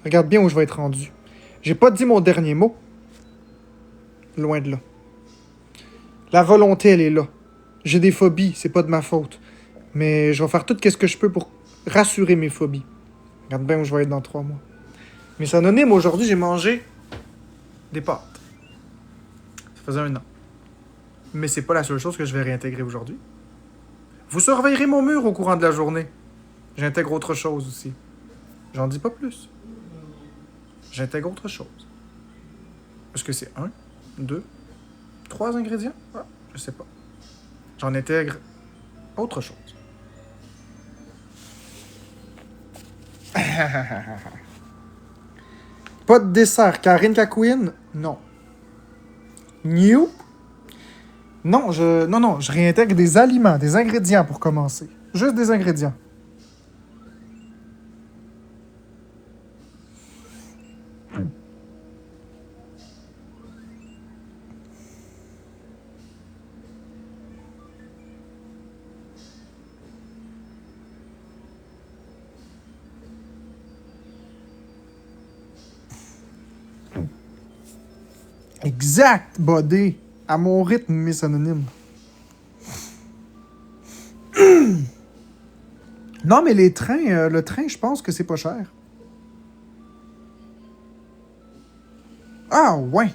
Regarde bien où je vais être rendu. J'ai pas dit mon dernier mot. Loin de là. La volonté, elle est là. J'ai des phobies, c'est pas de ma faute. Mais je vais faire tout ce que je peux pour rassurer mes phobies. Regarde bien où je vais être dans 3 mois. Mes anonymes, aujourd'hui, j'ai mangé des pâtes. Ça faisait 1 an. Mais c'est pas la seule chose que je vais réintégrer aujourd'hui. Vous surveillerez mon mur au courant de la journée. J'intègre autre chose aussi. J'en dis pas plus. J'intègre autre chose. Est-ce que c'est 1, 2, 3 ingrédients? Ah, je sais pas. J'en intègre autre chose. Pas de dessert. Karine Cacouine? Non. New? Non, je réintègre des aliments, des ingrédients pour commencer. Juste des ingrédients. Exact, buddy. À mon rythme, mes anonymes. Non, mais les trains, le train, je pense que c'est pas cher. Ah, ouais.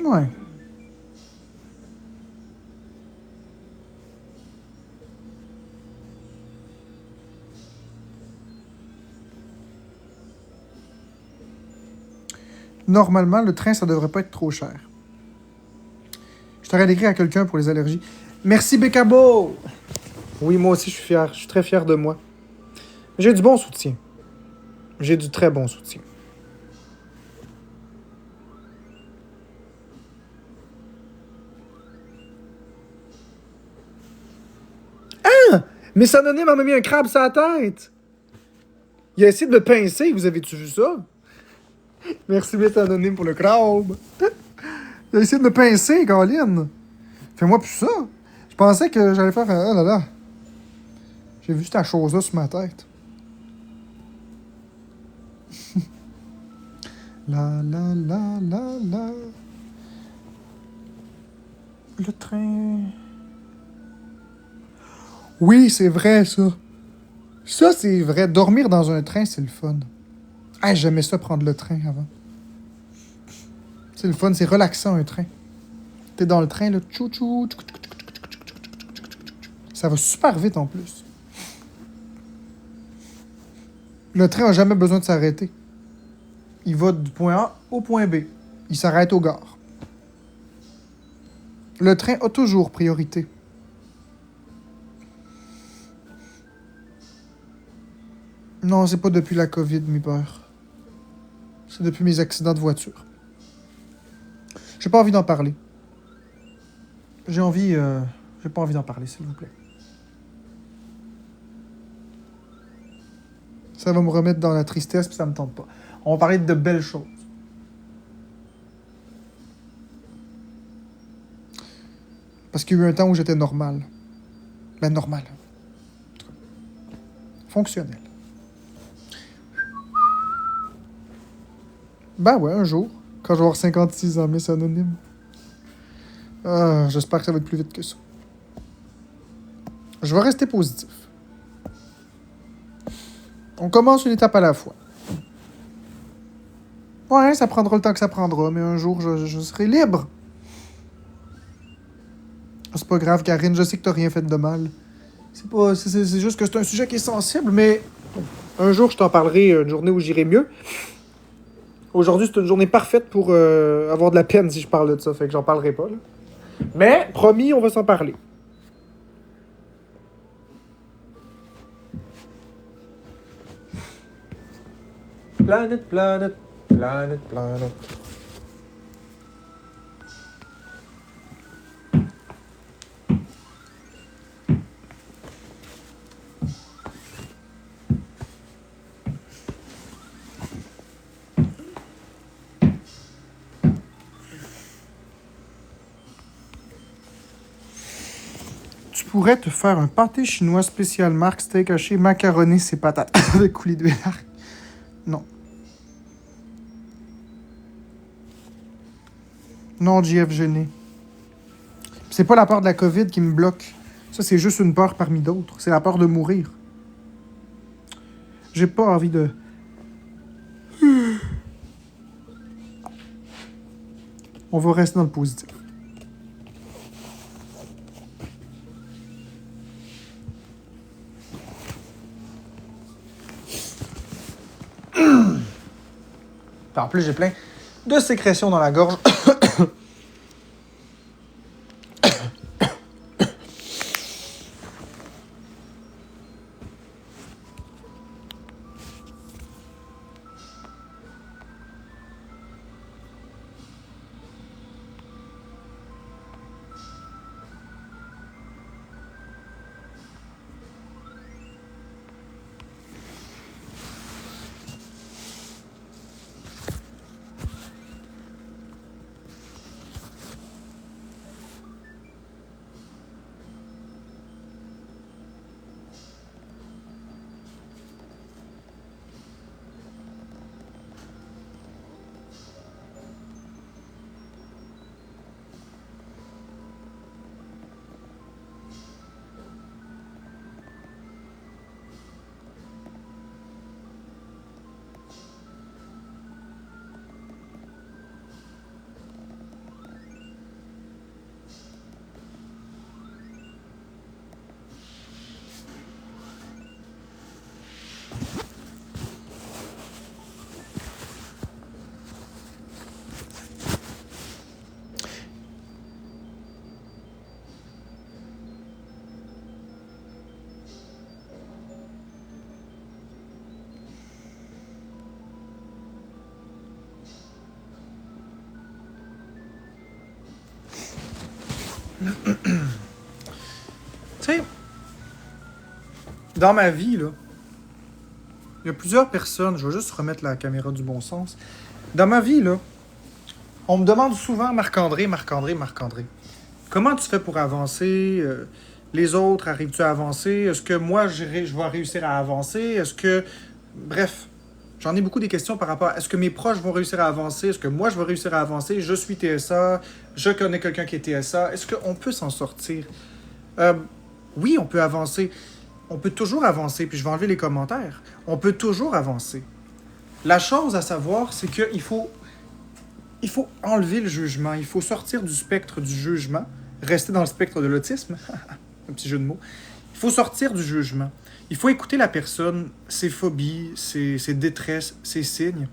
Ouais. Normalement, le train, ça devrait pas être trop cher. Je t'aurais écrit à quelqu'un pour les allergies. Merci, Bécabo! Oui, moi aussi, je suis fier. Je suis très fier de moi. J'ai du bon soutien. J'ai du très bon soutien. Ah! Miss Anonyme m'a mis un crabe sur la tête! Il a essayé de me pincer, vous avez-tu vu ça? Merci, Miss Anonyme, pour le crabe. Il a essayé de me pincer, Caroline. Fais-moi plus ça. Je pensais que j'allais faire... Oh là là. J'ai vu cette chose-là sur ma tête. La la la la la. Le train... Oui, c'est vrai, ça. Ça, c'est vrai. Dormir dans un train, c'est le fun. Ah, j'aimais ça prendre le train avant. C'est le fun, c'est relaxant un train. T'es dans le train, là. Tchou tchou. Tchou, tchou, tchou, tchou, tchou, tchou. Ça va super vite en plus. Le train n'a jamais besoin de s'arrêter. Il va du point A au point B. Il s'arrête aux gares. Le train a toujours priorité. Non, c'est pas depuis la COVID, mes peurs. C'est depuis mes accidents de voiture. J'ai pas envie d'en parler. J'ai pas envie d'en parler, s'il vous plaît. Ça va me remettre dans la tristesse, puis ça me tente pas. On va parler de belles choses. Parce qu'il y a eu un temps où j'étais normal. Ben, normal. Fonctionnel. Ben ouais, un jour, quand je vais avoir 56 ans, mais c'est anonyme. J'espère que ça va être plus vite que ça. Je vais rester positif. On commence une étape à la fois. Ouais, ça prendra le temps que ça prendra, mais un jour, je serai libre. C'est pas grave, Karine, je sais que t'as rien fait de mal. C'est juste que c'est un sujet qui est sensible, mais un jour, je t'en parlerai, une journée où j'irai mieux. Aujourd'hui, c'est une journée parfaite pour avoir de la peine si je parle de ça, fait que j'en parlerai pas, là. Mais, promis, on va s'en parler. Planète, planète, planète, planète. Tu pourrais te faire un pâté chinois spécial marque steak haché, macaroni, ses patates avec coulis d'huile. Non. Non, JF gêné. C'est pas la peur de la COVID qui me bloque. Ça, c'est juste une peur parmi d'autres. C'est la peur de mourir. J'ai pas envie de... On va rester dans le positif. En plus, j'ai plein de sécrétions dans la gorge. Tu sais, dans ma vie, là, il y a plusieurs personnes, je vais juste remettre la caméra du bon sens. Dans ma vie, là, on me demande souvent, Marc-André, Marc-André, Marc-André, comment tu fais pour avancer? Les autres, arrives-tu à avancer? Est-ce que moi, je vais réussir à avancer? Est-ce que... Bref, j'en ai beaucoup des questions par rapport à est-ce que mes proches vont réussir à avancer? Est-ce que moi, je vais réussir à avancer? Je suis TSA, je connais quelqu'un qui est TSA. Est-ce qu'on peut s'en sortir? Oui, on peut avancer. On peut toujours avancer, puis je vais enlever les commentaires. On peut toujours avancer. La chose à savoir, c'est qu'il faut enlever le jugement. Il faut sortir du spectre du jugement, rester dans le spectre de l'autisme, un petit jeu de mots. Il faut sortir du jugement. Il faut écouter la personne, ses phobies, ses détresses, ses signes.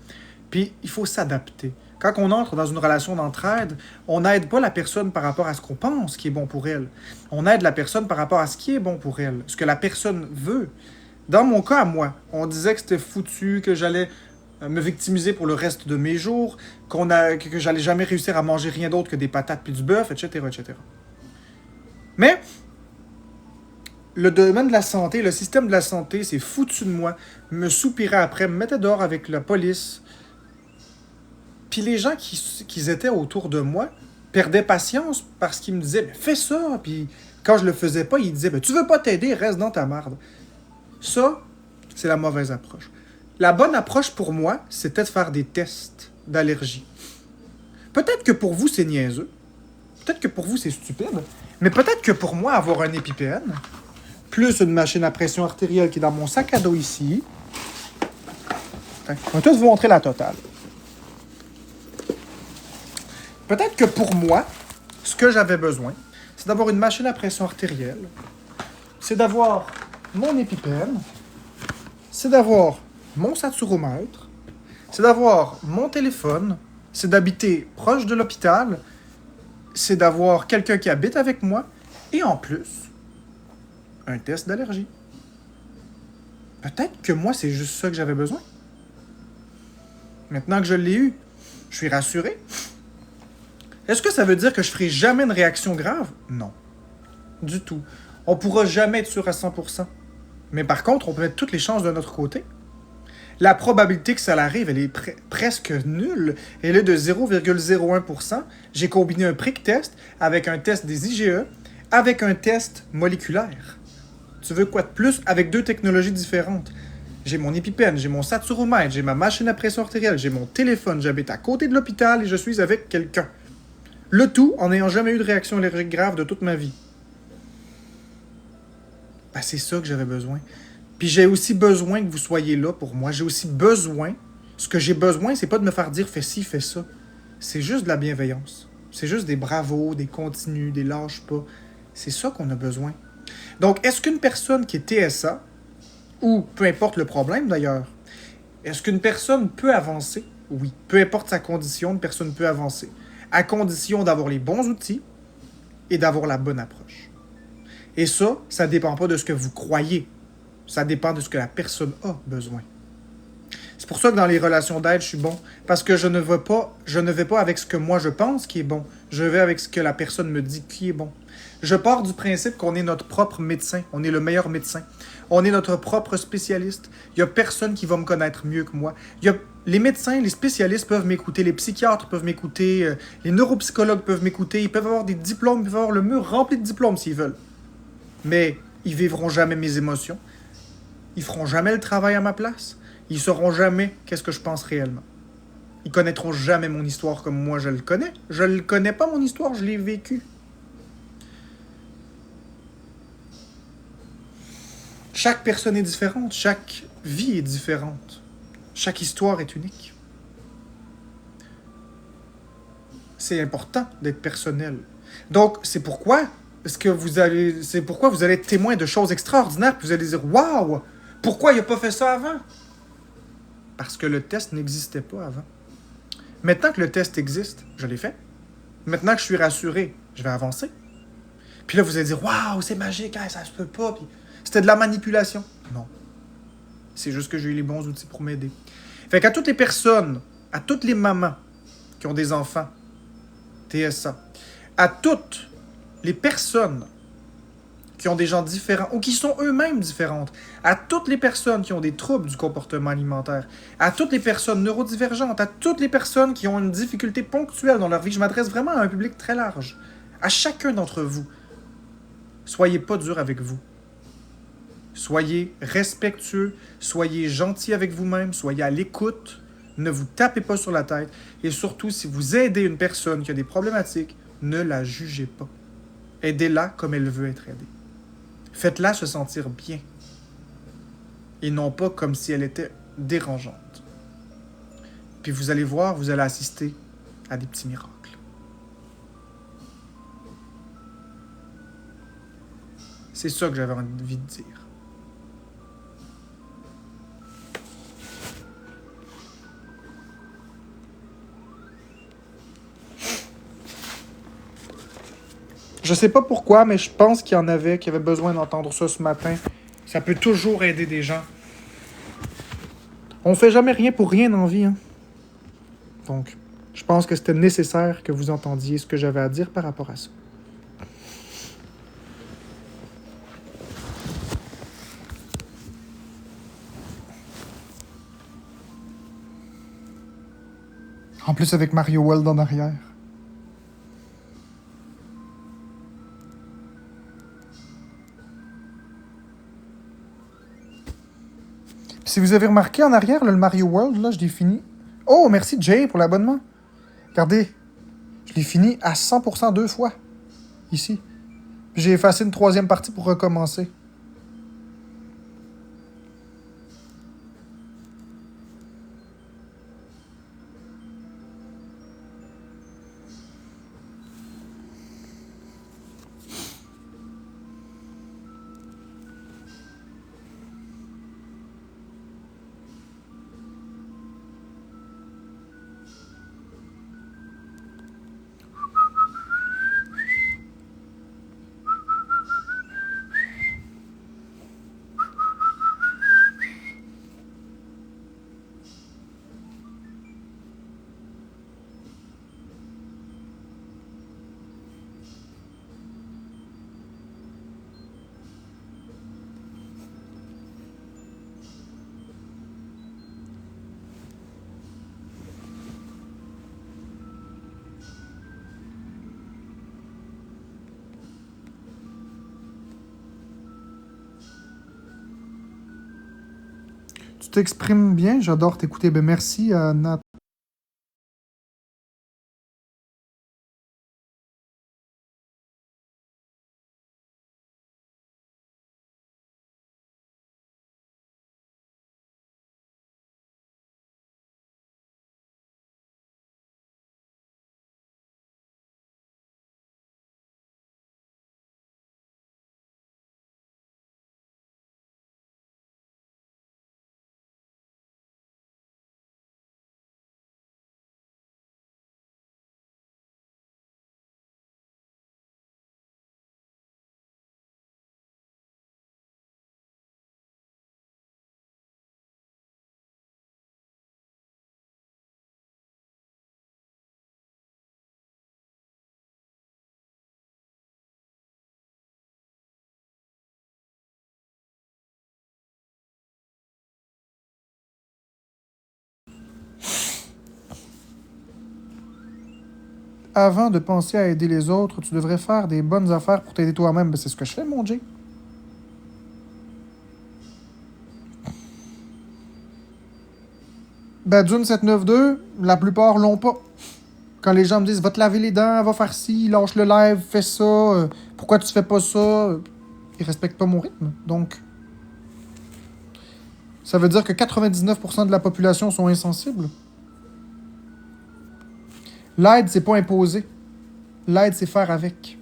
Puis il faut s'adapter. Quand on entre dans une relation d'entraide, on n'aide pas la personne par rapport à ce qu'on pense qui est bon pour elle. On aide la personne par rapport à ce qui est bon pour elle, ce que la personne veut. Dans mon cas, à moi, on disait que c'était foutu, que j'allais me victimiser pour le reste de mes jours, que j'allais jamais réussir à manger rien d'autre que des patates puis du bœuf, etc., etc. Mais le domaine de la santé, le système de la santé, c'est foutu de moi, me soupirait après, me mettait dehors avec la police. Puis les gens qui étaient autour de moi perdaient patience parce qu'ils me disaient « Mais fais ça! » Puis quand je le faisais pas, ils disaient « Tu veux pas t'aider, reste dans ta marde. » Ça, c'est la mauvaise approche. La bonne approche pour moi, c'était de faire des tests d'allergie. Peut-être que pour vous, c'est niaiseux. Peut-être que pour vous, c'est stupide. Mais peut-être que pour moi, avoir un EpiPen, plus une machine à pression artérielle qui est dans mon sac à dos ici, je vais tout vous montrer la totale. Peut-être que pour moi, ce que j'avais besoin, c'est d'avoir une machine à pression artérielle, c'est d'avoir mon EpiPen, c'est d'avoir mon saturomètre, c'est d'avoir mon téléphone, c'est d'habiter proche de l'hôpital, c'est d'avoir quelqu'un qui habite avec moi, et en plus, un test d'allergie. Peut-être que moi, c'est juste ça que j'avais besoin. Maintenant que je l'ai eu, je suis rassuré. Est-ce que ça veut dire que je ne ferai jamais une réaction grave? Non. Du tout. On ne pourra jamais être sûr à 100%. Mais par contre, on peut mettre toutes les chances de notre côté. La probabilité que ça arrive, elle est presque nulle. Elle est de 0,01%. J'ai combiné un prick test avec un test des IgE, avec un test moléculaire. Tu veux quoi de plus avec 2 technologies différentes? J'ai mon EpiPen, j'ai mon saturomètre, j'ai ma machine à pression artérielle, j'ai mon téléphone, j'habite à côté de l'hôpital et je suis avec quelqu'un. Le tout en n'ayant jamais eu de réaction allergique grave de toute ma vie. Ben, c'est ça que j'avais besoin. Puis j'ai aussi besoin que vous soyez là pour moi. J'ai aussi besoin... Ce que j'ai besoin, c'est pas de me faire dire « fais ci, fais ça ». C'est juste de la bienveillance. C'est juste des bravos, des continues, des lâche pas. C'est ça qu'on a besoin. Donc, est-ce qu'une personne qui est TSA, ou peu importe le problème d'ailleurs, est-ce qu'une personne peut avancer? Oui. Peu importe sa condition, une personne peut avancer. À condition d'avoir les bons outils et d'avoir la bonne approche. Et ça ne dépend pas de ce que vous croyez. Ça dépend de ce que la personne a besoin. C'est pour ça que dans les relations d'aide, je suis bon. Parce que je ne vais pas avec ce que moi je pense qui est bon. Je vais avec ce que la personne me dit qui est bon. Je pars du principe qu'on est notre propre médecin. On est le meilleur médecin. On est notre propre spécialiste. Il n'y a personne qui va me connaître mieux que moi. Les médecins, les spécialistes peuvent m'écouter, les psychiatres peuvent m'écouter, les neuropsychologues peuvent m'écouter, ils peuvent avoir des diplômes, ils peuvent avoir le mur rempli de diplômes s'ils veulent. Mais ils vivront jamais mes émotions. Ils feront jamais le travail à ma place. Ils sauront jamais qu'est-ce que je pense réellement. Ils connaîtront jamais mon histoire comme moi je le connais. Je ne connais pas mon histoire, je l'ai vécue. Chaque personne est différente, chaque vie est différente. Chaque histoire est unique. C'est important d'être personnel. Donc, c'est pourquoi vous allez être témoin de choses extraordinaires, puis vous allez dire « Waouh! Pourquoi il n'a pas fait ça avant? » Parce que le test n'existait pas avant. Maintenant que le test existe, je l'ai fait. Maintenant que je suis rassuré, je vais avancer. Puis là, vous allez dire « Waouh, c'est magique, hein, ça se peut pas. » Puis c'était de la manipulation. Non. C'est juste que j'ai eu les bons outils pour m'aider. Fait qu'à toutes les personnes, à toutes les mamans qui ont des enfants, TSA, à toutes les personnes qui ont des gens différents ou qui sont eux-mêmes différentes, à toutes les personnes qui ont des troubles du comportement alimentaire, à toutes les personnes neurodivergentes, à toutes les personnes qui ont une difficulté ponctuelle dans leur vie, je m'adresse vraiment à un public très large. À chacun d'entre vous, soyez pas dur avec vous. Soyez respectueux, soyez gentil avec vous-même, soyez à l'écoute, ne vous tapez pas sur la tête et surtout, si vous aidez une personne qui a des problématiques, ne la jugez pas. Aidez-la comme elle veut être aidée. Faites-la se sentir bien et non pas comme si elle était dérangeante. Puis vous allez voir, vous allez assister à des petits miracles. C'est ça que j'avais envie de dire. Je sais pas pourquoi, mais je pense qu'il y en avait qui avaient besoin d'entendre ça ce matin. Ça peut toujours aider des gens. On fait jamais rien pour rien dans la vie, hein. Donc, je pense que c'était nécessaire que vous entendiez ce que j'avais à dire par rapport à ça. En plus avec Mario World en arrière. Puis si vous avez remarqué en arrière, là, le Mario World, là, je l'ai fini. Oh, merci Jay pour l'abonnement. Regardez, je l'ai fini à 100% 2 fois. Ici. Puis j'ai effacé une 3e partie pour recommencer. Tu t'exprimes bien, j'adore t'écouter. Ben merci Nat. Avant de penser à aider les autres, tu devrais faire des bonnes affaires pour t'aider toi-même. Ben, c'est ce que je fais, mon Jay. Ben, Dune 792, la plupart l'ont pas. Quand les gens me disent « Va te laver les dents, va faire ci, lâche le live, fais ça, pourquoi tu fais pas ça? » Ils respectent pas mon rythme. Donc, ça veut dire que 99% de la population sont insensibles. L'aide, c'est pas imposer. L'aide, c'est faire avec.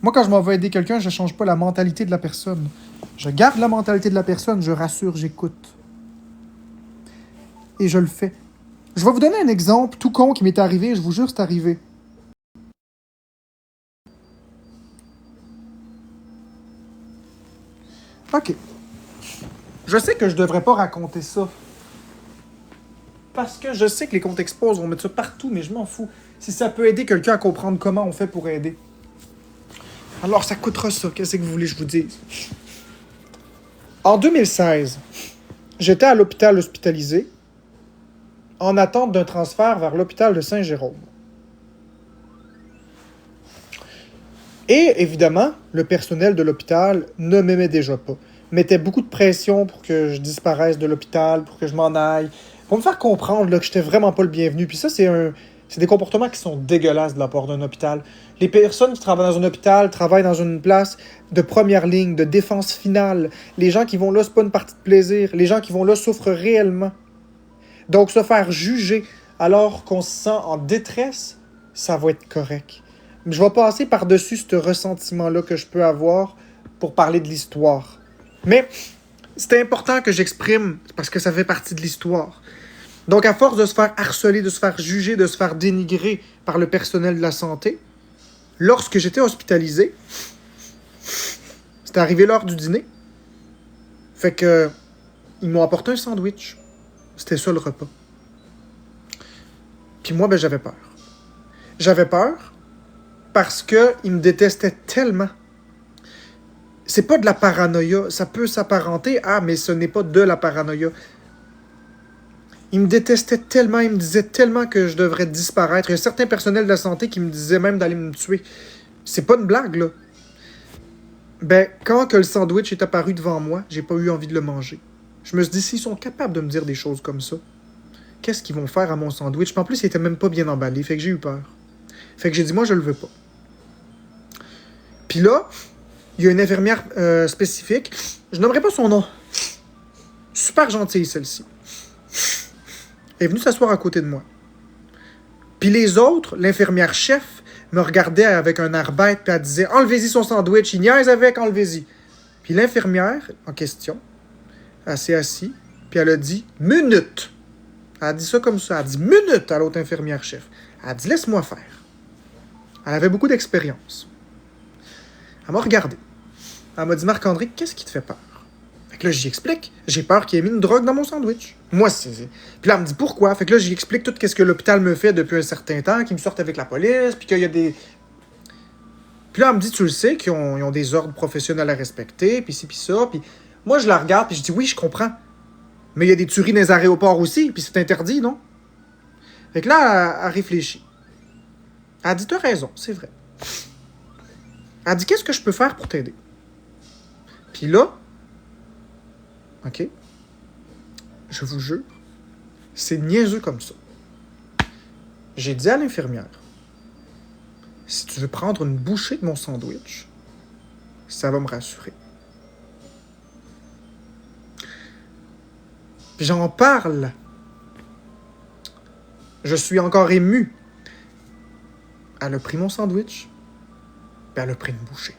Moi, quand je m'en vais aider quelqu'un, je change pas la mentalité de la personne. Je garde la mentalité de la personne, je rassure, j'écoute. Et je le fais. Je vais vous donner un exemple tout con qui m'est arrivé, je vous jure, c'est arrivé. OK. Je sais que je devrais pas raconter ça. Parce que je sais que les comptes expose vont mettre ça partout, mais je m'en fous. Si ça peut aider quelqu'un à comprendre comment on fait pour aider. Alors, ça coûtera ça. Qu'est-ce que vous voulez que je vous dise? En 2016, j'étais à l'hôpital hospitalisé en attente d'un transfert vers l'hôpital de Saint-Jérôme. Et évidemment, le personnel de l'hôpital ne m'aimait déjà pas. Mettait beaucoup de pression pour que je disparaisse de l'hôpital, pour que je m'en aille, pour me faire comprendre là, que j'étais vraiment pas le bienvenu. Puis ça, c'est des comportements qui sont dégueulasses de la part d'un hôpital. Les personnes qui travaillent dans un hôpital travaillent dans une place de première ligne, de défense finale. Les gens qui vont là, c'est pas une partie de plaisir. Les gens qui vont là souffrent réellement. Donc, se faire juger alors qu'on se sent en détresse, ça va être correct. Je vais passer par-dessus ce ressentiment-là que je peux avoir pour parler de l'histoire. Mais c'est important que j'exprime parce que ça fait partie de l'histoire. Donc, à force de se faire harceler, de se faire juger, de se faire dénigrer par le personnel de la santé, lorsque j'étais hospitalisé, c'était arrivé l'heure du dîner. Fait que ils m'ont apporté un sandwich. C'était ça le repas. Puis moi, ben, j'avais peur. J'avais peur parce qu'ils me détestaient tellement. C'est pas de la paranoïa. Ça peut s'apparenter à, mais ce n'est pas de la paranoïa. Ils me détestaient tellement, ils me disaient tellement que je devrais disparaître. Il y a certains personnels de la santé qui me disaient même d'aller me tuer. C'est pas une blague, là. Ben, quand que le sandwich est apparu devant moi, j'ai pas eu envie de le manger. Je me suis dit, s'ils sont capables de me dire des choses comme ça, qu'est-ce qu'ils vont faire à mon sandwich? Puis en plus, il était même pas bien emballé, fait que j'ai eu peur. Fait que j'ai dit, moi, je le veux pas. Puis là, il y a une infirmière spécifique. Je nommerai pas son nom. Super gentille, celle-ci. Elle est venue s'asseoir à côté de moi. Puis les autres, l'infirmière chef, me regardait avec un air bête, puis elle disait « Enlevez-y son sandwich, il niaise avec, enlevez-y. » Puis l'infirmière en question, elle s'est assise, puis elle a dit « Minute. » Elle a dit ça comme ça. Elle a dit « Minute » à l'autre infirmière chef. Elle a dit « Laisse-moi faire. » Elle avait beaucoup d'expérience. Elle m'a regardé. Elle m'a dit « Marc-André, qu'est-ce qui te fait peur? » Fait que là, j'y explique. J'ai peur qu'il ait mis une drogue dans mon sandwich. Moi, c'est... Puis là, elle me dit pourquoi. Fait que là, j'y explique tout ce que l'hôpital me fait depuis un certain temps, qu'ils me sortent avec la police, puis qu'il y a des... Puis là, elle me dit, tu le sais, qu'ils ont des ordres professionnels à respecter, puis ci, puis ça. Puis moi, je la regarde, puis je dis, oui, je comprends. Mais il y a des tueries dans les aéroports aussi, puis c'est interdit, non? Fait que là, elle réfléchit. Elle dit, t'as raison, c'est vrai. Elle dit, qu'est-ce que je peux faire pour t'aider? Puis là, OK, je vous jure, c'est niaiseux comme ça. J'ai dit à l'infirmière, si tu veux prendre une bouchée de mon sandwich, ça va me rassurer. Puis j'en parle. Je suis encore ému. Elle a pris mon sandwich, puis elle a pris une bouchée.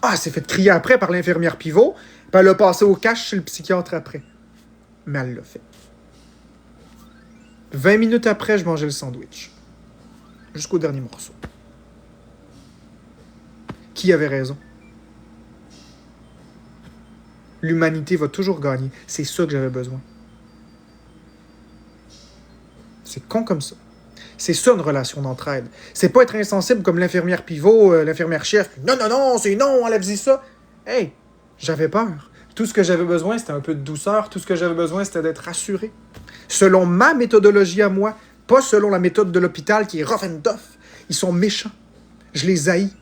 Ah, elle s'est fait crier après par l'infirmière pivot, puis elle a passé au cash chez le psychiatre après. Mais elle l'a fait. 20 minutes après, je mangeais le sandwich. Jusqu'au dernier morceau. Qui avait raison? L'humanité va toujours gagner. C'est ça que j'avais besoin. C'est con comme ça. C'est ça une relation d'entraide. C'est pas être insensible comme l'infirmière pivot, l'infirmière chef. Non, non, non, c'est non, enlève-y ça. Hey, j'avais peur. Tout ce que j'avais besoin, c'était un peu de douceur. Tout ce que j'avais besoin, c'était d'être rassuré. Selon ma méthodologie à moi, pas selon la méthode de l'hôpital qui est rough and tough. Ils sont méchants. Je les haïs.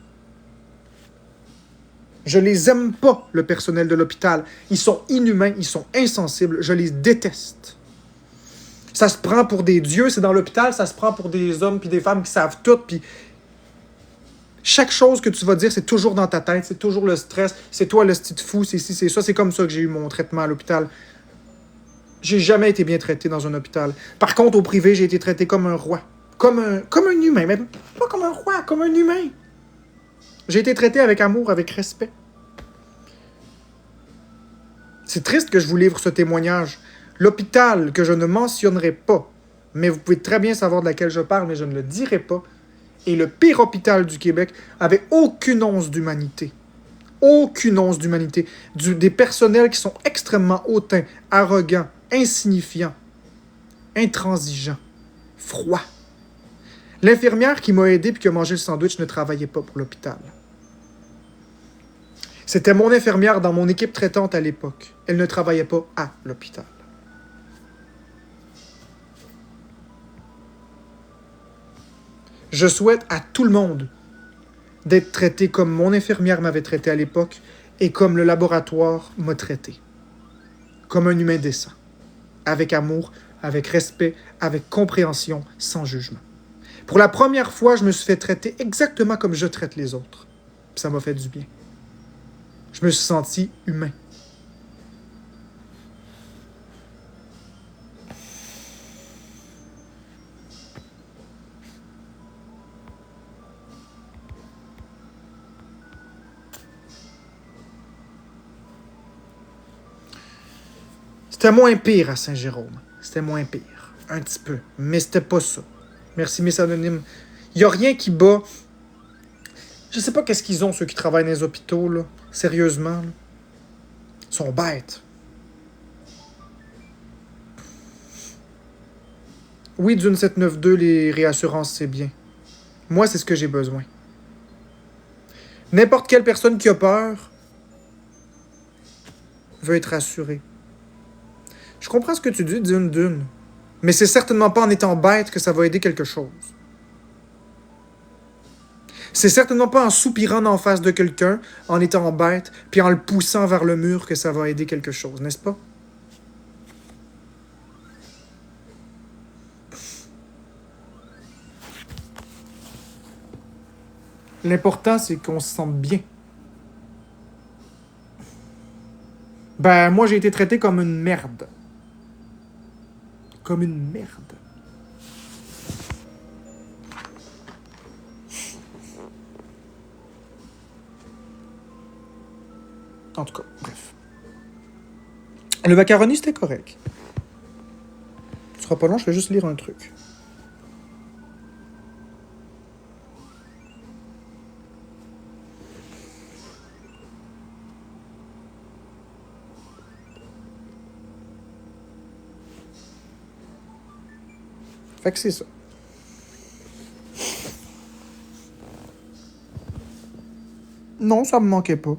Je les aime pas, le personnel de l'hôpital. Ils sont inhumains, ils sont insensibles. Je les déteste. Ça se prend pour des dieux, c'est dans l'hôpital, ça se prend pour des hommes puis des femmes qui savent tout. Puis chaque chose que tu vas dire, c'est toujours dans ta tête, c'est toujours le stress. C'est toi le style fou, c'est ci, c'est ça. C'est comme ça que j'ai eu mon traitement à l'hôpital. J'ai jamais été bien traité dans un hôpital. Par contre, au privé, j'ai été traité comme un roi. Comme un humain, mais pas comme un roi, comme un humain. J'ai été traité avec amour, avec respect. C'est triste que je vous livre ce témoignage. L'hôpital, que je ne mentionnerai pas, mais vous pouvez très bien savoir de laquelle je parle, mais je ne le dirai pas, est le pire hôpital du Québec, avec aucune once d'humanité. Aucune once d'humanité. Des personnels qui sont extrêmement hautains, arrogants, insignifiants, intransigeants, froids. L'infirmière qui m'a aidé et qui a mangé le sandwich ne travaillait pas pour l'hôpital. C'était mon infirmière dans mon équipe traitante à l'époque. Elle ne travaillait pas à l'hôpital. Je souhaite à tout le monde d'être traité comme mon infirmière m'avait traité à l'époque et comme le laboratoire m'a traité. Comme un humain décent. Avec amour, avec respect, avec compréhension, sans jugement. Pour la première fois, je me suis fait traiter exactement comme je traite les autres. Puis ça m'a fait du bien. Je me suis senti humain. C'était moins pire à Saint-Jérôme. C'était moins pire. Un petit peu. Mais c'était pas ça. Merci, Miss Anonyme. Il y a rien qui bat. Je sais pas qu'est-ce qu'ils ont, ceux qui travaillent dans les hôpitaux, là. Sérieusement, là. Ils sont bêtes. Oui, d'une 792, les réassurances, c'est bien. Moi, c'est ce que j'ai besoin. N'importe quelle personne qui a peur veut être rassurée. Je comprends ce que tu dis d'une. Mais c'est certainement pas en étant bête que ça va aider quelque chose. C'est certainement pas en soupirant en face de quelqu'un, en étant bête, puis en le poussant vers le mur que ça va aider quelque chose, n'est-ce pas? L'important, c'est qu'on se sente bien. Ben, moi, j'ai été traité comme une merde. Comme une merde. En tout cas, bref. Le macaroni, c'était correct. Ce sera pas long, je vais juste lire un truc. Fait que c'est ça. Non, ça me manquait pas.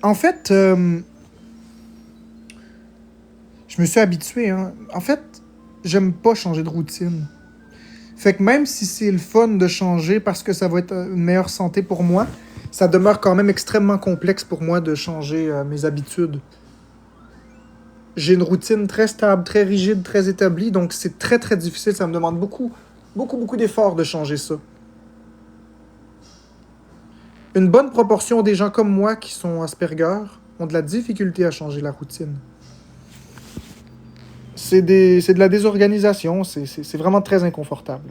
En fait, je me suis habitué. Hein. En fait, j'aime pas changer de routine. Fait que même si c'est le fun de changer parce que ça va être une meilleure santé pour moi, ça demeure quand même extrêmement complexe pour moi de changer mes habitudes. J'ai une routine très stable, très rigide, très établie, donc c'est très très difficile. Ça me demande beaucoup d'efforts de changer ça. Une bonne proportion des gens comme moi qui sont Asperger ont de la difficulté à changer la routine. C'est de la désorganisation, c'est vraiment très inconfortable.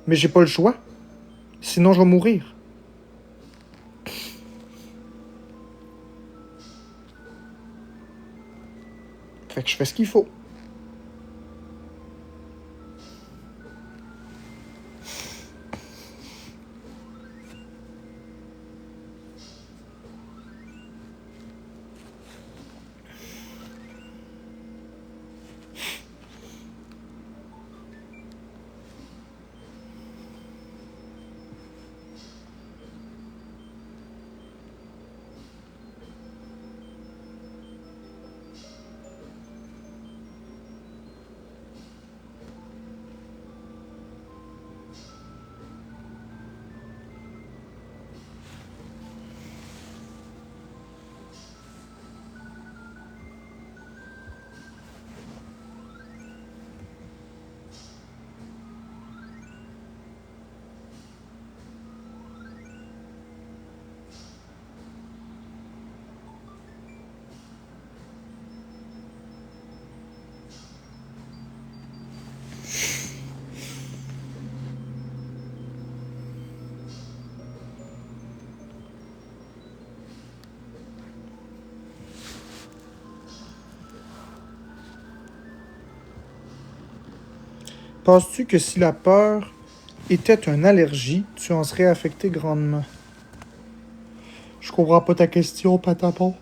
Mais j'ai pas le choix. Sinon, je vais mourir. Fait que je fais ce qu'il faut. Penses-tu que si la peur était une allergie, tu en serais affecté grandement? Je comprends pas ta question, Patamon.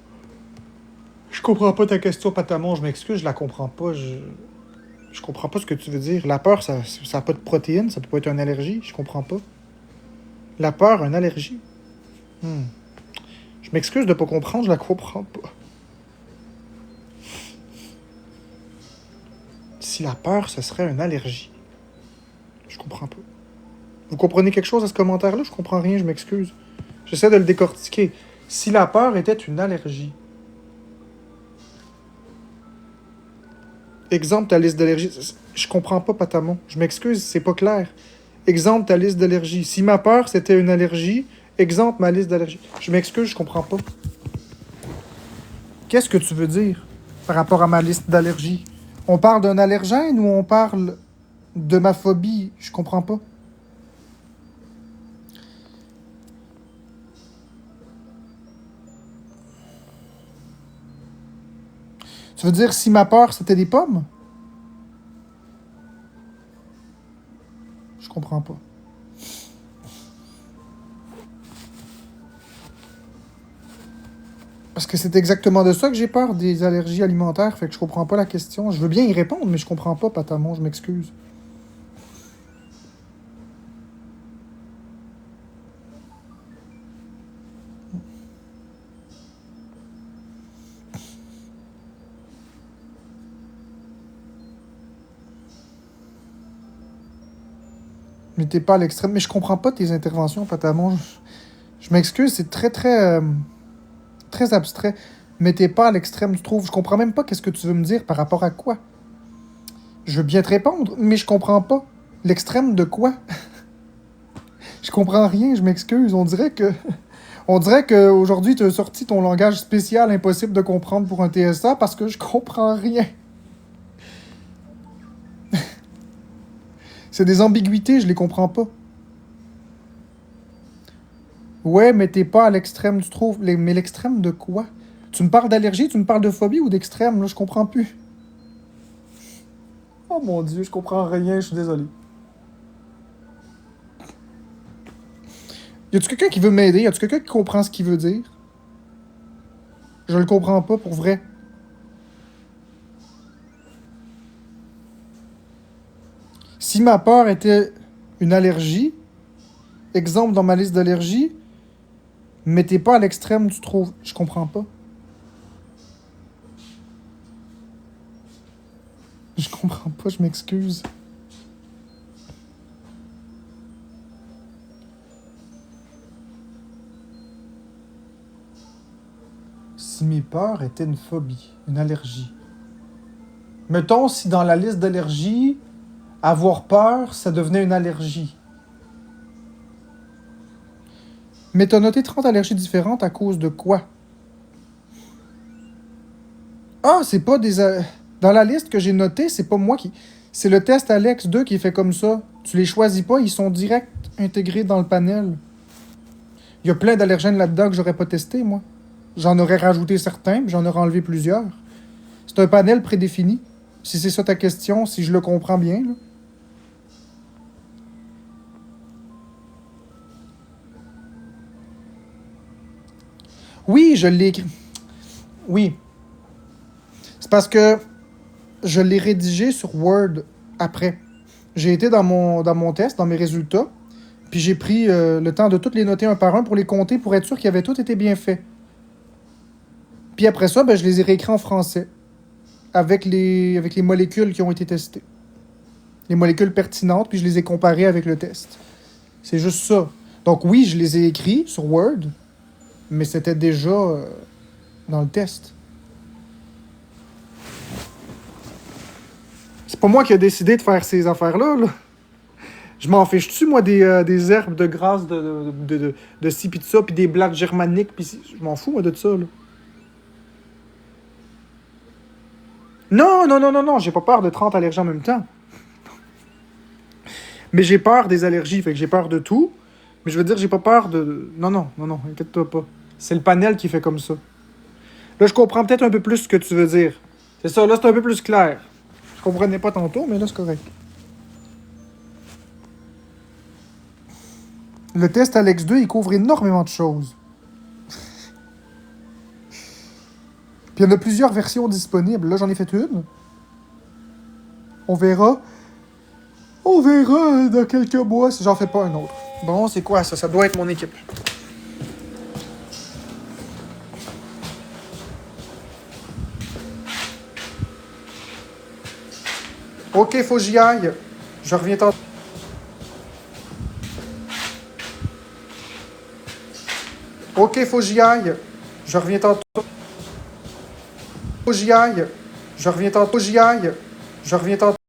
Je comprends pas ta question, Patamon. Je m'excuse, je la comprends pas. Je comprends pas ce que tu veux dire. La peur, ça a pas de protéines, ça peut pas être une allergie. Je comprends pas. La peur, une allergie? Hmm. Je m'excuse de pas comprendre, je la comprends pas. Si la peur, ce serait une allergie. Je comprends pas. Vous comprenez quelque chose à ce commentaire-là? Je comprends rien, je m'excuse. J'essaie de le décortiquer. Si la peur était une allergie. Exemple, ta liste d'allergies. Je comprends pas, Patamon. Je m'excuse, c'est pas clair. Exemple, ta liste d'allergies. Si ma peur, c'était une allergie, exemple, ma liste d'allergies. Je m'excuse, je comprends pas. Qu'est-ce que tu veux dire par rapport à ma liste d'allergies? On parle d'un allergène ou on parle de ma phobie? Je comprends pas. Tu veux dire si ma peur, c'était des pommes? Je comprends pas. Parce que c'est exactement de ça que j'ai peur, des allergies alimentaires. Fait que je comprends pas la question. Je veux bien y répondre, mais je comprends pas, Patamon, je m'excuse. Mais t'es pas à l'extrême. Mais je comprends pas tes interventions, Patamon. Je m'excuse, c'est très abstrait. Mais t'es pas à l'extrême, tu trouves. Je comprends même pas qu'est-ce que tu veux me dire par rapport à quoi. Je veux bien te répondre, mais je comprends pas. L'extrême de quoi? Je comprends rien, je m'excuse. On dirait qu'aujourd'hui, tu as sorti ton langage spécial impossible de comprendre pour un TSA parce que je comprends rien. C'est des ambiguïtés, je les comprends pas. Ouais, mais t'es pas à l'extrême, tu trouves. Mais l'extrême de quoi? Tu me parles d'allergie, tu me parles de phobie ou d'extrême? Là, je comprends plus. Oh mon Dieu, je comprends rien, je suis désolé. Y a-tu quelqu'un qui veut m'aider? Y a-tu quelqu'un qui comprend ce qu'il veut dire? Je le comprends pas, pour vrai. Si ma peur était une allergie, exemple dans ma liste d'allergies, mais t'es pas à l'extrême, tu trouves. Je comprends pas. Je comprends pas, je m'excuse. Si mes peurs étaient une phobie, une allergie. Mettons si dans la liste d'allergies, avoir peur, ça devenait une allergie. Mais t'as noté 30 allergies différentes à cause de quoi? Ah, c'est pas des... Dans la liste que j'ai notée, c'est pas moi qui... C'est le test Alex 2 qui est fait comme ça. Tu les choisis pas, ils sont direct intégrés dans le panel. Il y a plein d'allergènes là-dedans que j'aurais pas testé, moi. J'en aurais rajouté certains, puis j'en aurais enlevé plusieurs. C'est un panel prédéfini. Si c'est ça ta question, si je le comprends bien, là. Oui, je l'ai écrit. Oui. C'est parce que je l'ai rédigé sur Word après. J'ai été dans mon test, dans mes résultats, puis j'ai pris le temps de toutes les noter un par un pour les compter, pour être sûr qu'ils avaient tout été bien fait. Puis après ça, ben, je les ai réécrits en français, avec les molécules qui ont été testées. Les molécules pertinentes, puis je les ai comparées avec le test. C'est juste ça. Donc oui, je les ai écrits sur Word, mais c'était déjà dans le test. C'est pas moi qui ai décidé de faire ces affaires-là, là. Je m'en fiche-tu, moi, des herbes de grâce de ci pis de ça, puis des blattes germaniques, pis je m'en fous, moi, de ça, là. Non, non, non, non, non, j'ai pas peur de 30 allergies en même temps. Mais j'ai peur des allergies, fait que j'ai peur de tout. Mais je veux dire, j'ai pas peur de... Non, non, non, non, inquiète-toi pas. C'est le panel qui fait comme ça. Là, je comprends peut-être un peu plus ce que tu veux dire. C'est ça, là, c'est un peu plus clair. Je comprenais pas tantôt, mais là, c'est correct. Le test Alex 2, il couvre énormément de choses. Puis il y en a plusieurs versions disponibles. Là, j'en ai fait une. On verra. On verra dans quelques mois si j'en fais pas un autre. Bon, c'est quoi ça? Ça doit être mon équipe. Ok, faut que j'y aille. Je reviens tantôt. Ok, faut que j'y aille. Je reviens tantôt. Faut que j'y aille. Je reviens tantôt. J'y aille. Je reviens tantôt.